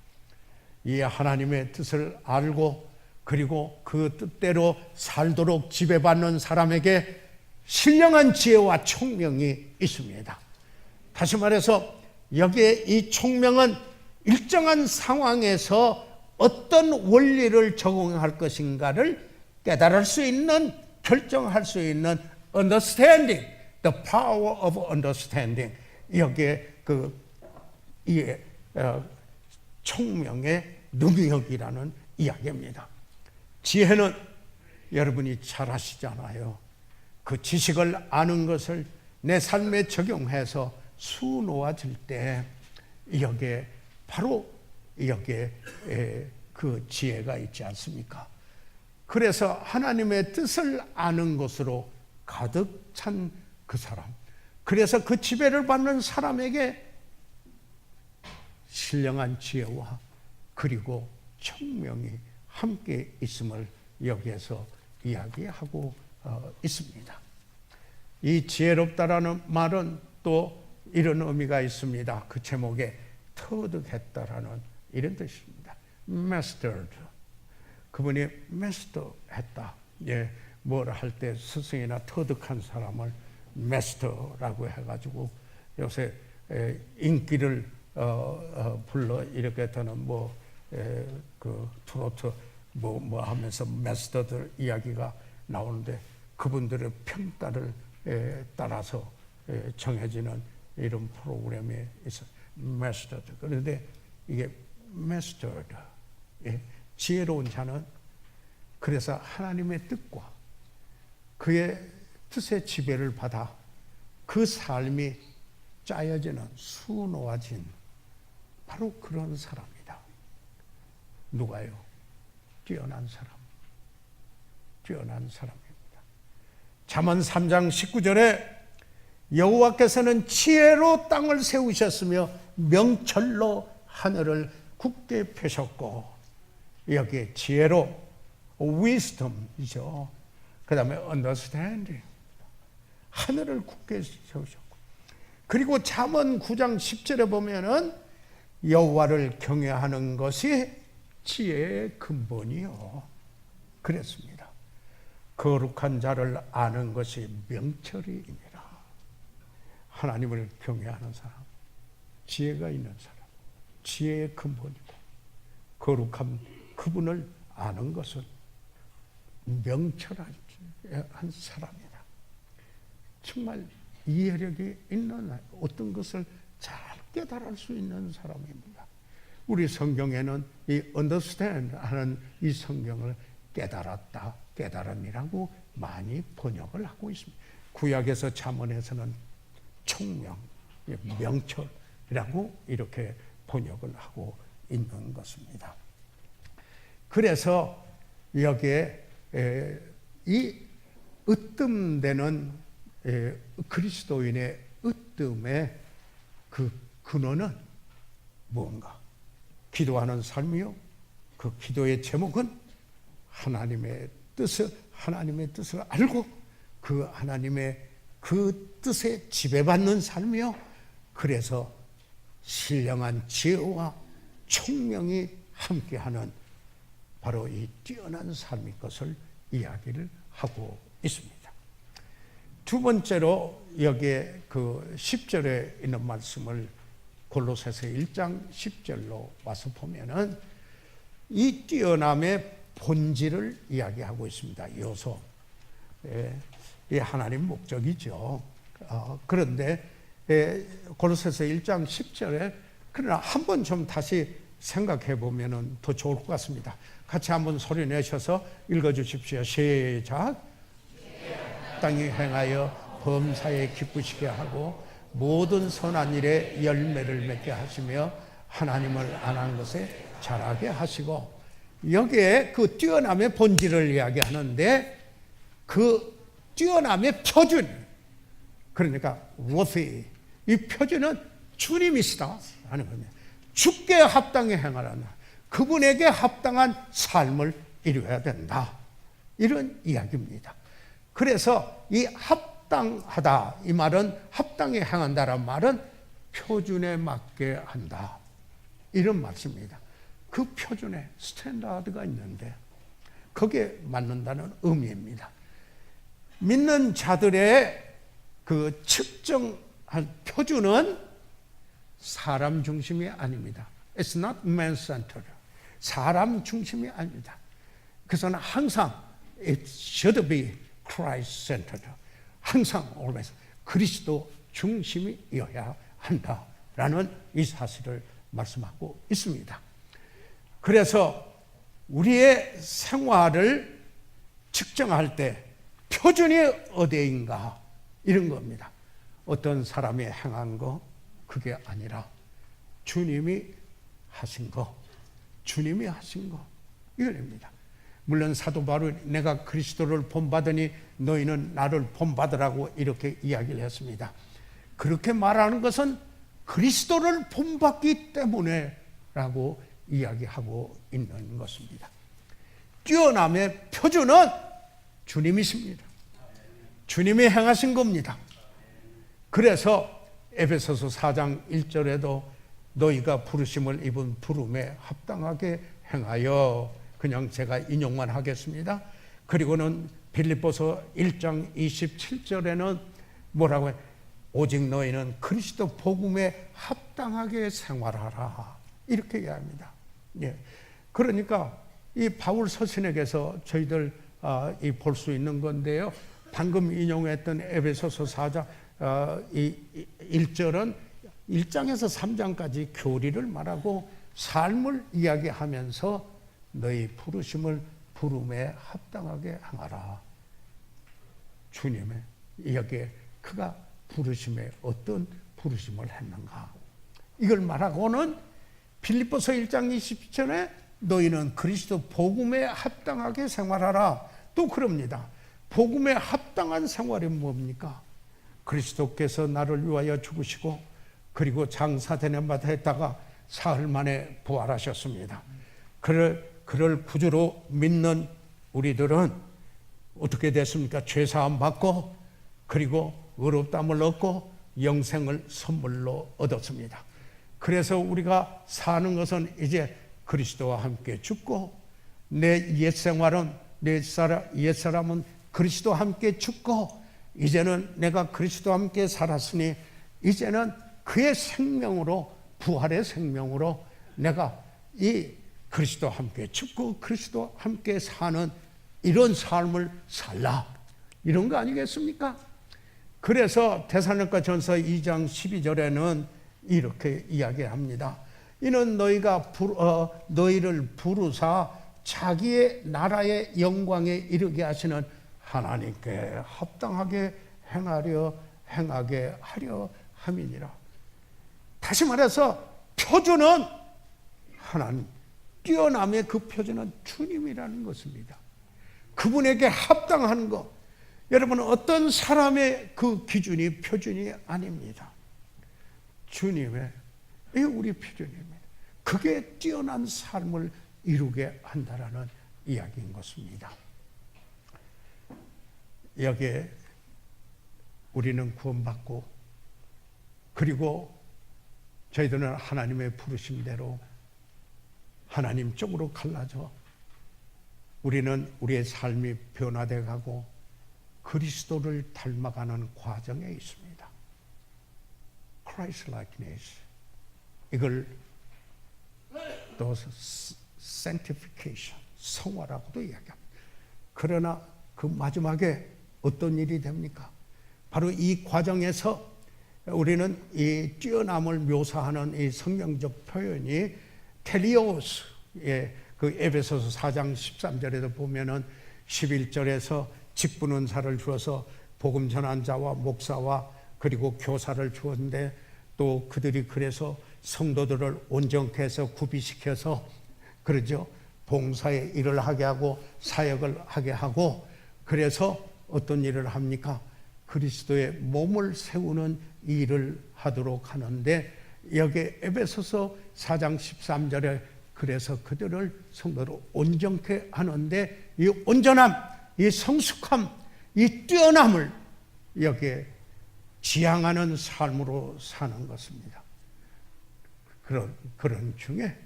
이 하나님의 뜻을 알고 그리고 그 뜻대로 살도록 지배받는 사람에게 신령한 지혜와 총명이 있습니다. 다시 말해서 여기에 이 총명은 일정한 상황에서 어떤 원리를 적용할 것인가를 깨달을 수 있는, 결정할 수 있는 understanding, the power of understanding. 여기에 총명의 능력이라는 이야기입니다. 지혜는 여러분이 잘 아시잖아요. 그 지식을 아는 것을 내 삶에 적용해서 수놓아질 때 여기에 바로 여기에 그 지혜가 있지 않습니까? 그래서 하나님의 뜻을 아는 것으로 가득 찬 그 사람, 그래서 그 지배를 받는 사람에게 신령한 지혜와 그리고 총명이 함께 있음을 여기에서 이야기하고 있습니다. 이 지혜롭다라는 말은 또 이런 의미가 있습니다. 그 제목에 터득했다라는 이런 뜻입니다. mastered. 그분이 master했다. 예, 뭘 할 때 스승이나 터득한 사람을 master라고 해가지고 요새 인기를 불러 이렇게 되는 그 트로트 뭐 하면서 마스터들 이야기가 나오는데 그분들의 평가를 따라서 정해지는 이런 프로그램이 있어. 마스터드. 그런데 이게 마스터드. 지혜로운 자는 그래서 하나님의 뜻과 그의 뜻의 지배를 받아 그 삶이 짜여지는 수놓아진 바로 그런 사람이다. 누가요? 뛰어난 사람. 뛰어난 사람입니다. 잠언 3장 19절에 여호와께서는 지혜로 땅을 세우셨으며 명철로 하늘을 굳게 펴셨고, 여기에 지혜로 wisdom이죠. 그 다음에 understanding, 하늘을 굳게 세우셨고, 그리고 잠언 9장 10절에 보면은 여호와를 경외하는 것이 지혜의 근본이요 그랬습니다. 거룩한 자를 아는 것이 명철이니라. 하나님을 경외하는 사람, 지혜가 있는 사람, 지혜의 근본이고 거룩한 그분을 아는 것은 명철한 사람이다. 정말 이해력이 있는, 어떤 것을 잘 깨달을 수 있는 사람입니다. 우리 성경에는 이 understand 하는 이 성경을 깨달았다, 깨달음이라고 많이 번역을 하고 있습니다. 구약에서 잠언에서는 총명, 명철이라고 이렇게 번역을 하고 있는 것입니다. 그래서 여기에 이 으뜸되는 그리스도인의 으뜸의 그 근원은 무언가? 기도하는 삶이요. 그 기도의 제목은 하나님의 뜻을 알고 그 하나님의 그 뜻에 지배받는 삶이요. 그래서 신령한 지혜와 총명이 함께하는 바로 이 뛰어난 삶의 것을 이야기를 하고 있습니다. 두 번째로 여기에 그 10절에 있는 말씀을 골로새서 1장 10절로 와서 보면은 이 뛰어남의 본질을 이야기하고 있습니다. 요소. 이 하나님 목적이죠. 그런데 골로새서 1장 10절에 그러나 한번 좀 다시 생각해 보면은 더 좋을 것 같습니다. 같이 한번 소리 내셔서 읽어 주십시오. 시작. 땅이 행하여 범사에 기쁘시게 하고 모든 선한 일에 열매를 맺게 하시며 하나님을 아는 것에 자라게 하시고, 여기에 그 뛰어남의 본질을 이야기하는데 그 뛰어남의 표준, 그러니까 worthy, 이 표준은 주님이시다 하는 겁니다. 주께 합당히 행하라는, 그분에게 합당한 삶을 이루어야 된다, 이런 이야기입니다. 그래서 이 합당하다, 이 말은 합당에 행한다란 말은 표준에 맞게 한다, 이런 말씀입니다. 그 표준에 스탠다드가 있는데 거기에 맞는다는 의미입니다. 믿는 자들의 그 측정한 표준은 사람 중심이 아닙니다. It's not man-centered. 사람 중심이 아닙니다. 그래서는 항상 it should be Christ-centered. 항상 always 그리스도 중심이어야 한다라는 이 사실을 말씀하고 있습니다. 그래서 우리의 생활을 측정할 때 표준이 어디인가, 이런 겁니다. 어떤 사람이 행한 거, 그게 아니라 주님이 하신 거, 주님이 하신 거, 이겁니다. 물론 사도 바울이 내가 그리스도를 본받으니 너희는 나를 본받으라고 이렇게 이야기를 했습니다. 그렇게 말하는 것은 그리스도를 본받기 때문에 라고 이야기하고 있는 것입니다. 뛰어남의 표준은 주님이십니다. 주님이 행하신 겁니다. 그래서 에베소서 4장 1절에도 너희가 부르심을 입은 부름에 합당하게 행하여, 그냥 제가 인용만 하겠습니다. 그리고는 빌립보서 1장 27절에는 뭐라고 해요? 오직 너희는 그리스도 복음에 합당하게 생활하라, 이렇게 이야기합니다. 예. 그러니까 이 바울 서신에게서 저희들 볼 수 있는 건데요. 방금 인용했던 에베소서 4장 1절은 1장에서 3장까지 교리를 말하고 삶을 이야기하면서 너희 부르심을 부름에 합당하게 행하라. 주님의 여기에 그가 부르심에 어떤 부르심을 했는가, 이걸 말하고는 빌립보서 1장 20절에 너희는 그리스도 복음에 합당하게 생활하라, 또 그럽니다. 복음에 합당한 생활이 뭡니까? 그리스도께서 나를 위하여 죽으시고 그리고 장사되는 바다 했다가 사흘 만에 부활하셨습니다. 그를 구주로 믿는 우리들은 어떻게 됐습니까? 죄사함 받고 그리고 의롭다함을 얻고 영생을 선물로 얻었습니다. 그래서 우리가 사는 것은 이제 그리스도와 함께 죽고 내 옛생활은 옛사람은 그리스도와 함께 죽고 이제는 내가 그리스도와 함께 살았으니 이제는 그의 생명으로, 부활의 생명으로 내가 이 그리스도와 함께 죽고 그리스도와 함께 사는 이런 삶을 살라, 이런 거 아니겠습니까? 그래서 데살로니가 전서 2장 12절에는 이렇게 이야기합니다. 이는 너희를 부르사 자기의 나라의 영광에 이르게 하시는 하나님께 합당하게 행하게 하려 함이니라. 다시 말해서 표준은 하나님, 뛰어남의 그 표준은 주님이라는 것입니다. 그분에게 합당한 것, 여러분 어떤 사람의 그 기준이 표준이 아닙니다. 주님의 우리 표준입니다. 그게 뛰어난 삶을 이루게 한다라는 이야기인 것입니다. 여기에 우리는 구원받고 그리고 저희들은 하나님의 부르심대로 하나님 쪽으로 갈라져 우리는 우리의 삶이 변화돼 가고 그리스도를 닮아가는 과정에 있습니다. Christ likeness. 이걸 또 sanctification, 성화라고도 이야기합니다. 그러나 그 마지막에 어떤 일이 됩니까? 바로 이 과정에서 우리는 이 뛰어남을 묘사하는 이 성경적 표현이 텔리오스의 그 에베소서 4장 13절에도 보면은 11절에서 직분은사를 주어서 복음 전한 자와 목사와 그리고 교사를 주었는데 또 그들이 그래서 성도들을 온전케 해서 구비시켜서 그러죠. 봉사의 일을 하게 하고 사역을 하게 하고 그래서 어떤 일을 합니까? 그리스도의 몸을 세우는 일을 하도록 하는데 여기 에베소서 4장 13절에 그래서 그들을 성도로 온전케 하는데 이 온전함, 이 성숙함, 이 뛰어남을 여기에 지향하는 삶으로 사는 것입니다. 그런 중에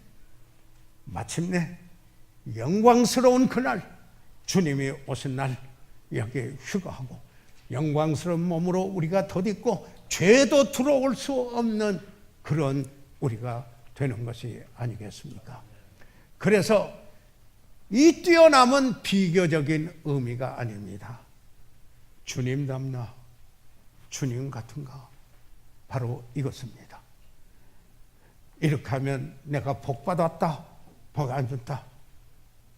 마침내 영광스러운 그날, 주님이 오신 날 여기에 휴가하고 영광스러운 몸으로 우리가 덧입고 죄도 들어올 수 없는 그런 우리가 되는 것이 아니겠습니까? 그래서 이 뛰어남은 비교적인 의미가 아닙니다. 주님 닮나, 주님 같은가, 바로 이것입니다. 이렇게 하면 내가 복 받았다, 복 안 줬다.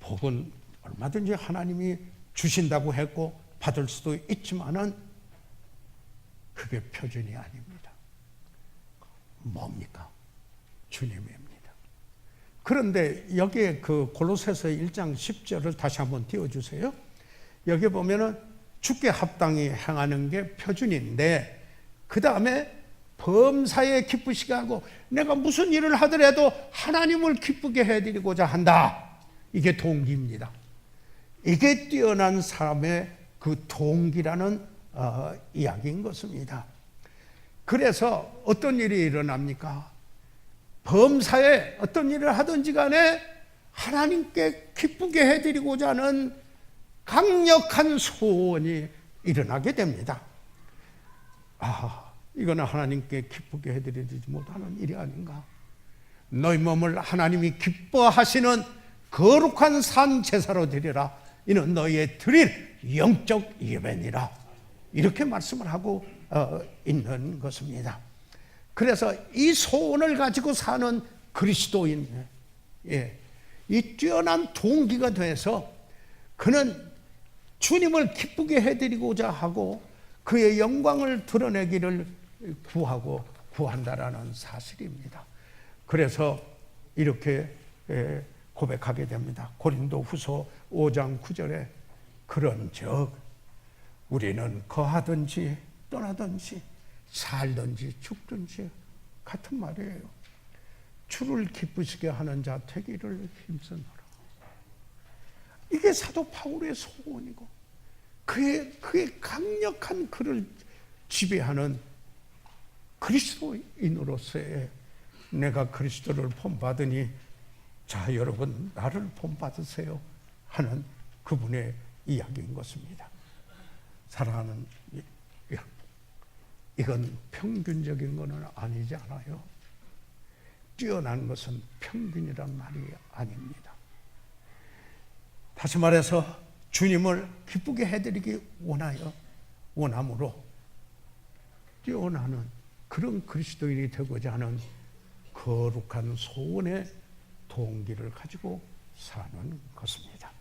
복은 얼마든지 하나님이 주신다고 했고 받을 수도 있지만은 그게 표준이 아닙니다. 뭡니까? 주님입니다. 그런데 여기에 그 골로새서 1장 10절을 다시 한번 띄워주세요. 여기 보면은 주께 합당히 행하는 게 표준인데 그 다음에 범사에 기쁘시게 하고 내가 무슨 일을 하더라도 하나님을 기쁘게 해드리고자 한다. 이게 동기입니다. 이게 뛰어난 사람의 그 동기라는 이야기인 것입니다. 그래서 어떤 일이 일어납니까? 범사에 어떤 일을 하든지 간에 하나님께 기쁘게 해드리고자 하는 강력한 소원이 일어나게 됩니다. 이거는 하나님께 기쁘게 해드리지 못하는 일이 아닌가? 너희 몸을 하나님이 기뻐하시는 거룩한 산 제사로 드리라. 이는 너희의 드릴 영적 예배니라. 이렇게 말씀을 하고 있는 것입니다. 그래서 이 소원을 가지고 사는 그리스도인, 이 뛰어난 동기가 돼서 그는 주님을 기쁘게 해드리고자 하고 그의 영광을 드러내기를 구한다라는 사실입니다. 그래서 이렇게 고백하게 됩니다. 고린도후서 5장 9절에 그런즉 우리는 거하든지 떠나든지 살든지 죽든지 같은 말이에요. 주를 기쁘시게 하는 자 되기를 힘쓰노라. 이게 사도 바울의 소원이고 그의 강력한 그를 지배하는 그리스도인으로서의 내가 그리스도를 본받으니 자 여러분 나를 본받으세요 하는 그분의 이야기인 것입니다. 사랑하는 여러분, 이건 평균적인 것은 아니지 않아요. 뛰어난 것은 평균이란 말이 아닙니다. 다시 말해서 주님을 기쁘게 해드리기 원함으로 뛰어나는 그런 그리스도인이 되고자 하는 거룩한 소원의 동기를 가지고 사는 것입니다.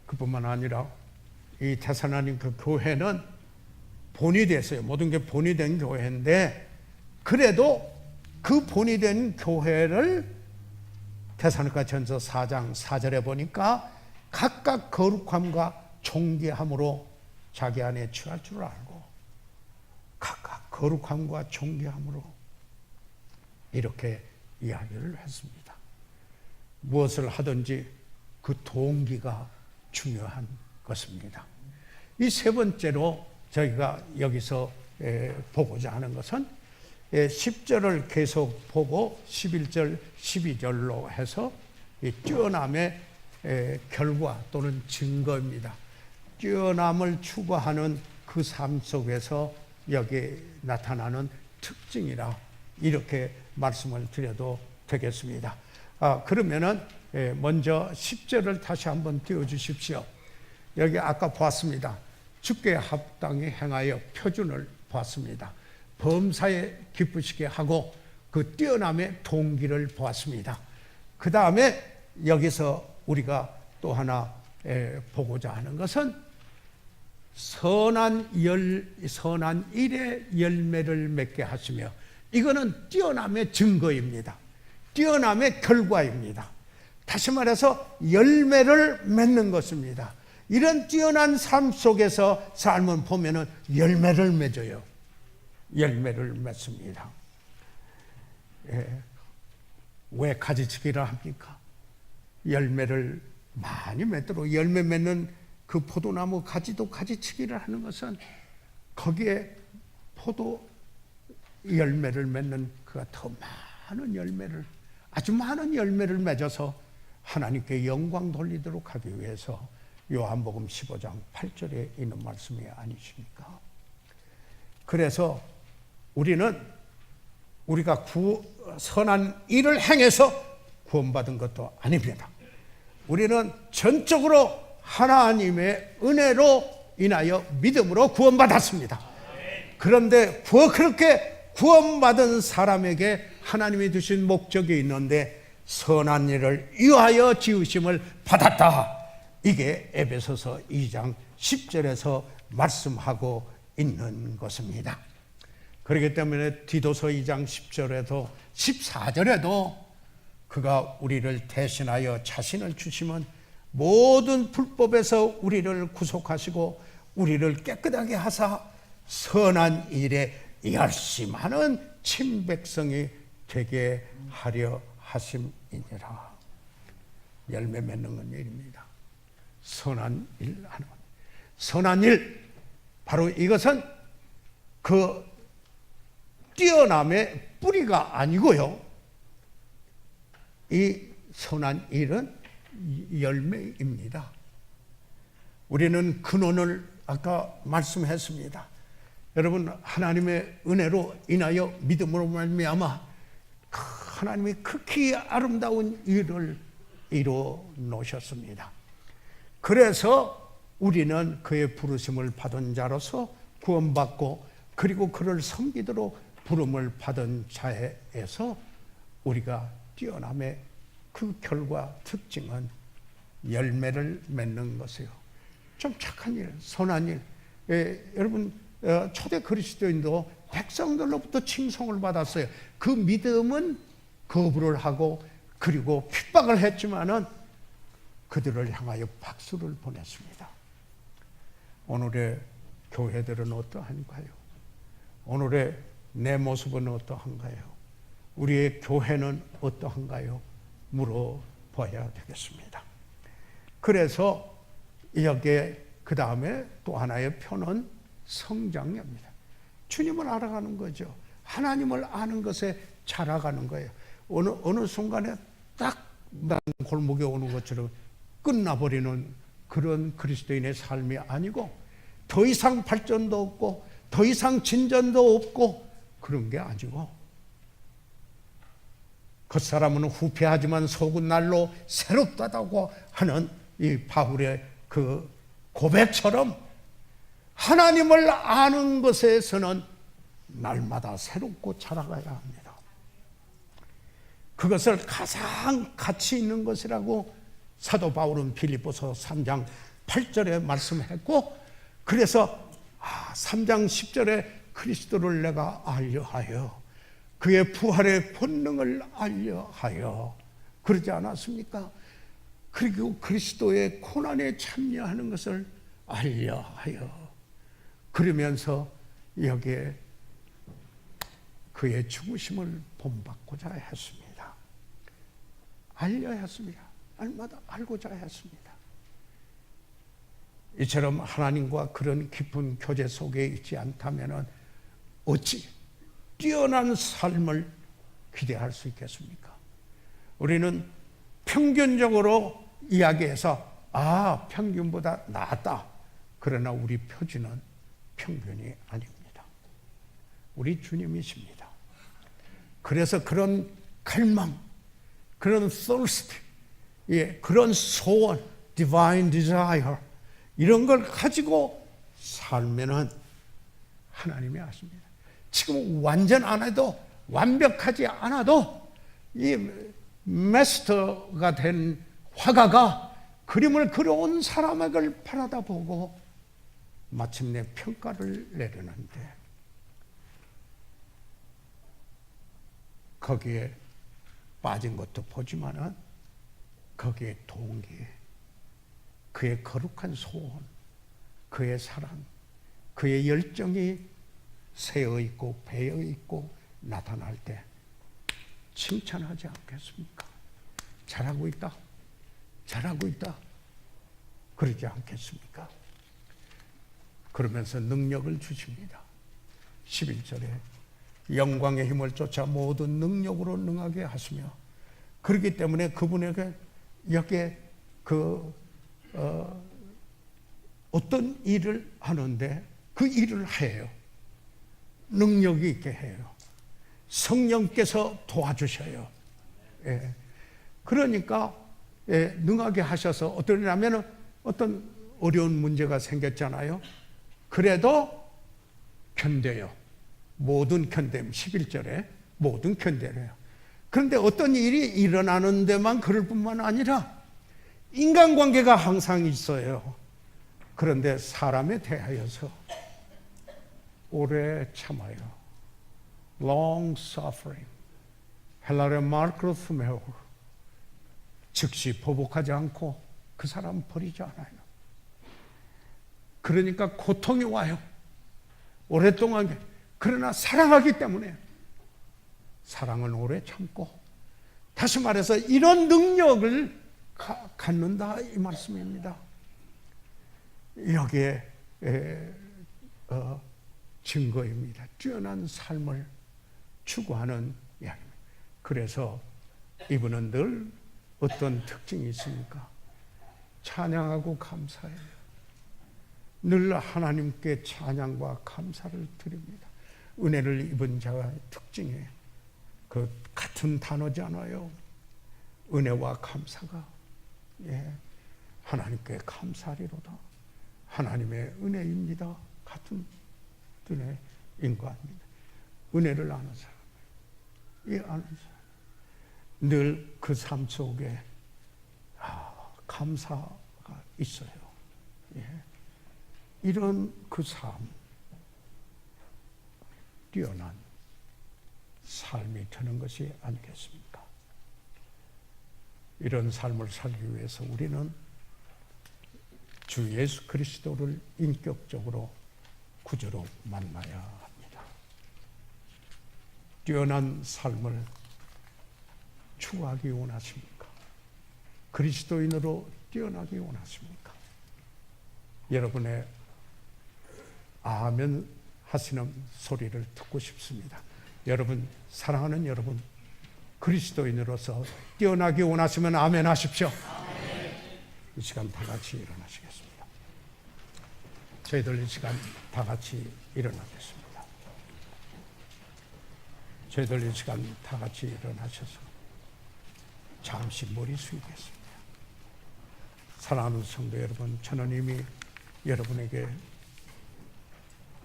그뿐만 아니라 이 데살로니가 교회는 본이 됐어요. 모든 게 본이 된 교회인데 그래도 그 본이 된 교회를 데살로니가 전서 4장 4절에 보니까 각각 거룩함과 존귀함으로 자기 안에 취할 줄 알고 각각 거룩함과 존귀함으로 이렇게 이야기를 했습니다. 무엇을 하든지 그 동기가 중요한 것입니다. 이 세 번째로 저희가 여기서 보고자 하는 것은 10절을 계속 보고 11절, 12절로 해서 이 뛰어남의 결과 또는 증거입니다. 뛰어남을 추구하는 그 삶 속에서 여기 나타나는 특징이라 이렇게 말씀을 드려도 되겠습니다. 그러면은 먼저 10절을 다시 한번 띄워주십시오. 여기 아까 보았습니다. 주께 합당히 행하여 표준을 보았습니다. 범사에 기쁘시게 하고 그 뛰어남의 동기를 보았습니다. 그 다음에 여기서 우리가 또 하나 보고자 하는 것은 선한 일의 열매를 맺게 하시며 이거는 뛰어남의 증거입니다. 뛰어남의 결과입니다. 다시 말해서 열매를 맺는 것입니다. 이런 뛰어난 삶 속에서 삶을 보면은 열매를 맺어요. 열매를 맺습니다. 왜 가지치기를 합니까? 열매를 많이 맺도록 열매 맺는 그 그 포도나무 가지도 가지치기를 하는 것은 거기에 포도 열매를 맺는 그가 더 많은 열매를, 아주 많은 열매를 맺어서 하나님께 영광 돌리도록 하기 위해서 요한복음 15장 8절에 있는 말씀이 아니십니까? 그래서 우리는 우리가 선한 일을 행해서 구원받은 것도 아닙니다. 우리는 전적으로 하나님의 은혜로 인하여 믿음으로 구원받았습니다. 그런데 그렇게 구원받은 사람에게 하나님이 주신 목적이 있는데 선한 일을 위하여 지으심을 받았다. 이게 에베소서 2장 10절에서 말씀하고 있는 것입니다. 그렇기 때문에 디도서 2장 10절에도 14절에도 그가 우리를 대신하여 자신을 주시면 모든 불법에서 우리를 구속하시고 우리를 깨끗하게 하사 선한 일에 열심하는 친백성이 되게 하려 하심이니라. 열매 맺는 건 일입니다. 선한 일 하는 것. 선한 일, 바로 이것은 그 뛰어남의 뿌리가 아니고요. 이 선한 일은 열매입니다. 우리는 근원을 아까 말씀했습니다. 여러분, 하나님의 은혜로 인하여 믿음으로 말미암아 하나님이 극히 아름다운 일을 이루어 놓으셨습니다. 그래서 우리는 그의 부르심을 받은 자로서 구원받고 그리고 그를 섬기도록 부름을 받은 자에서 우리가 뛰어남의 그 결과 특징은 열매를 맺는 것이요. 좀 착한 일, 선한 일. 여러분, 초대 그리스도인도 백성들로부터 칭송을 받았어요. 그 믿음은 거부를 하고 그리고 핍박을 했지만은 그들을 향하여 박수를 보냈습니다. 오늘의 교회들은 어떠한가요? 오늘의 내 모습은 어떠한가요? 우리의 교회는 어떠한가요? 물어봐야 되겠습니다. 그래서 여기에 그 다음에 또 하나의 표는 성장입니다. 주님을 알아가는 거죠. 하나님을 아는 것에 자라가는 거예요. 어느 순간에 딱 골목에 오는 것처럼 끝나버리는 그런 그리스도인의 삶이 아니고 더 이상 발전도 없고 더 이상 진전도 없고 그런 게 아니고 겉사람은 후패하지만 속은 날로 새롭다고 하는 이 바울의 그 고백처럼 하나님을 아는 것에서는 날마다 새롭고 자라가야 합니다. 그것을 가장 가치 있는 것이라고 사도 바울은 빌립보서 3장 8절에 말씀했고, 그래서 3장 10절에 그리스도를 내가 알려하여 그의 부활의 본능을 알려하여 그러지 않았습니까? 그리고 그리스도의 고난에 참여하는 것을 알려하여 그러면서 여기에 그의 죽으심을 본받고자 했습니다. 알려야 했습니다. 날마다 알고자 했습니다. 이처럼 하나님과 그런 깊은 교제 속에 있지 않다면 어찌 뛰어난 삶을 기대할 수 있겠습니까? 우리는 평균적으로 이야기해서 평균보다 낫다. 그러나 우리 표준은 평균이 아닙니다. 우리 주님이십니다. 그래서 그런 갈망, 그런 thirst, 그런 소원, divine desire 이런 걸 가지고 살면은 하나님이 아십니다. 지금 완전 안 해도 완벽하지 않아도 이 마스터가 된 화가가 그림을 그려온 사람을 바라다 보고 마침내 평가를 내리는데 거기에 빠진 것도 보지만은 거기에 동기, 그의 거룩한 소원, 그의 사랑, 그의 열정이 새어 있고 배어 있고 나타날 때 칭찬하지 않겠습니까? 잘하고 있다. 잘하고 있다. 그러지 않겠습니까? 그러면서 능력을 주십니다. 11절에 영광의 힘을 쫓아 모든 능력으로 능하게 하시며, 그렇기 때문에 그분에게 여기에 어떤 일을 하는데 그 일을 해요. 능력이 있게 해요. 성령께서 도와주셔요. 예. 그러니까 능하게 하셔서 어떠냐면 어떤 어려운 문제가 생겼잖아요. 그래도 견뎌요. 모든 견딤, 11절에 모든 견뎌요. 그런데 어떤 일이 일어나는 데만 그럴 뿐만 아니라 인간관계가 항상 있어요. 그런데 사람에 대하여서 오래 참아요. long suffering. 헬라의 마르크로스 메오. 즉시 보복하지 않고 그 사람 버리지 않아요. 그러니까 고통이 와요. 오랫동안. 그러나 사랑하기 때문에 사랑은 오래 참고, 다시 말해서 이런 능력을 갖는다 이 말씀입니다. 여기에 증거입니다. 뛰어난 삶을 추구하는 이야기입니다. 그래서 이분은 늘 어떤 특징이 있습니까? 찬양하고 감사해요. 늘 하나님께 찬양과 감사를 드립니다. 은혜를 입은 자의 특징이에요. 그 같은 단어잖아요. 은혜와 감사가. 예. 하나님께 감사리로다. 하나님의 은혜입니다. 같은 은혜인 거 아닙니다. 은혜를 아는 사람, 이 아는 사람, 늘 그 삶 속에 감사가 있어요. 예. 이런 그 삶, 뛰어난 삶이 되는 것이 아니겠습니까? 이런 삶을 살기 위해서 우리는 주 예수 그리스도를 인격적으로 구주로 만나야 합니다. 뛰어난 삶을 추구하기 원하십니까? 그리스도인으로 뛰어나기 원하십니까? 여러분의 아멘 하시는 소리를 듣고 싶습니다. 여러분, 사랑하는 여러분, 그리스도인으로서 뛰어나기 원하시면 아멘 하십시오. 이 시간 다 같이 일어나시겠습니다. 저희들 이 시간 다 같이 일어나겠습니다. 저희들 이 시간 다 같이 일어나셔서 잠시 머리 숙이겠습니다. 사랑하는 성도 여러분, 저는 이미 여러분에게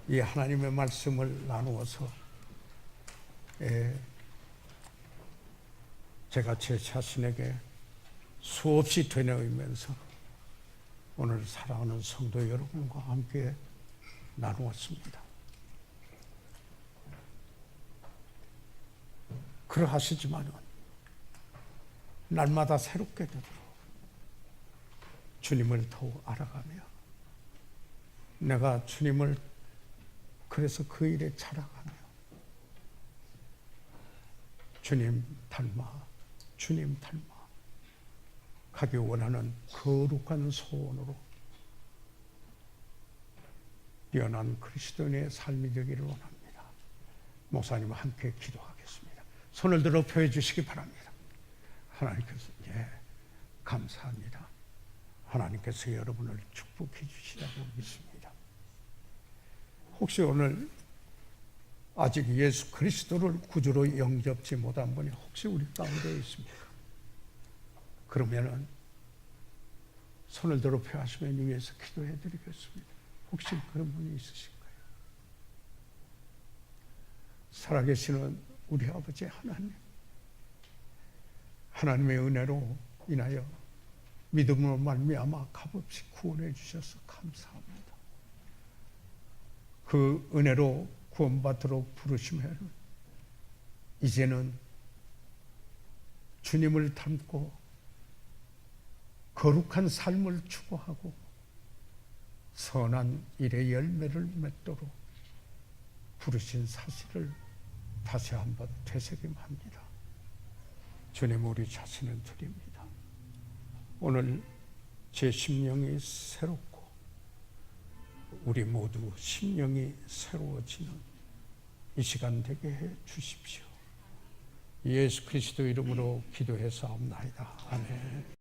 이 하나님의 말씀을 나누어서 제가 제 자신에게 수없이 되뇌이면서 오늘 사랑하는 성도 여러분과 함께 나누었습니다. 그러하시지만은 날마다 새롭게 되도록 주님을 더욱 알아가며 내가 주님을 그래서 그 일에 자라가며 주님 닮아 가기 원하는 거룩한 소원으로 뛰어난 그리스도인의 삶이 되기를 원합니다. 목사님과 함께 기도하겠습니다. 손을 들어 펴 주시기 바랍니다. 하나님께서 감사합니다. 하나님께서 여러분을 축복해 주시라고 믿습니다. 혹시 오늘 아직 예수 그리스도를 구주로 영접지 못한 분이 혹시 우리 가운데 있습니까? 그러면은 손을 들어 펴하시면 위해서 기도해 드리겠습니다. 혹시 그런 분이 있으신가요? 살아계시는 우리 아버지 하나님, 하나님의 은혜로 인하여 믿음으로 말미암아 값없이 구원해 주셔서 감사합니다. 그 은혜로 구원받도록 부르시면 이제는 주님을 닮고 거룩한 삶을 추구하고 선한 일의 열매를 맺도록 부르신 사실을 다시 한번 되새김합니다. 주님, 우리 자신을 드립니다. 오늘 제 심령이 새롭고 우리 모두 심령이 새로워지는 이 시간 되게 해 주십시오. 예수 그리스도 이름으로 기도해서 옵나이다. 아멘.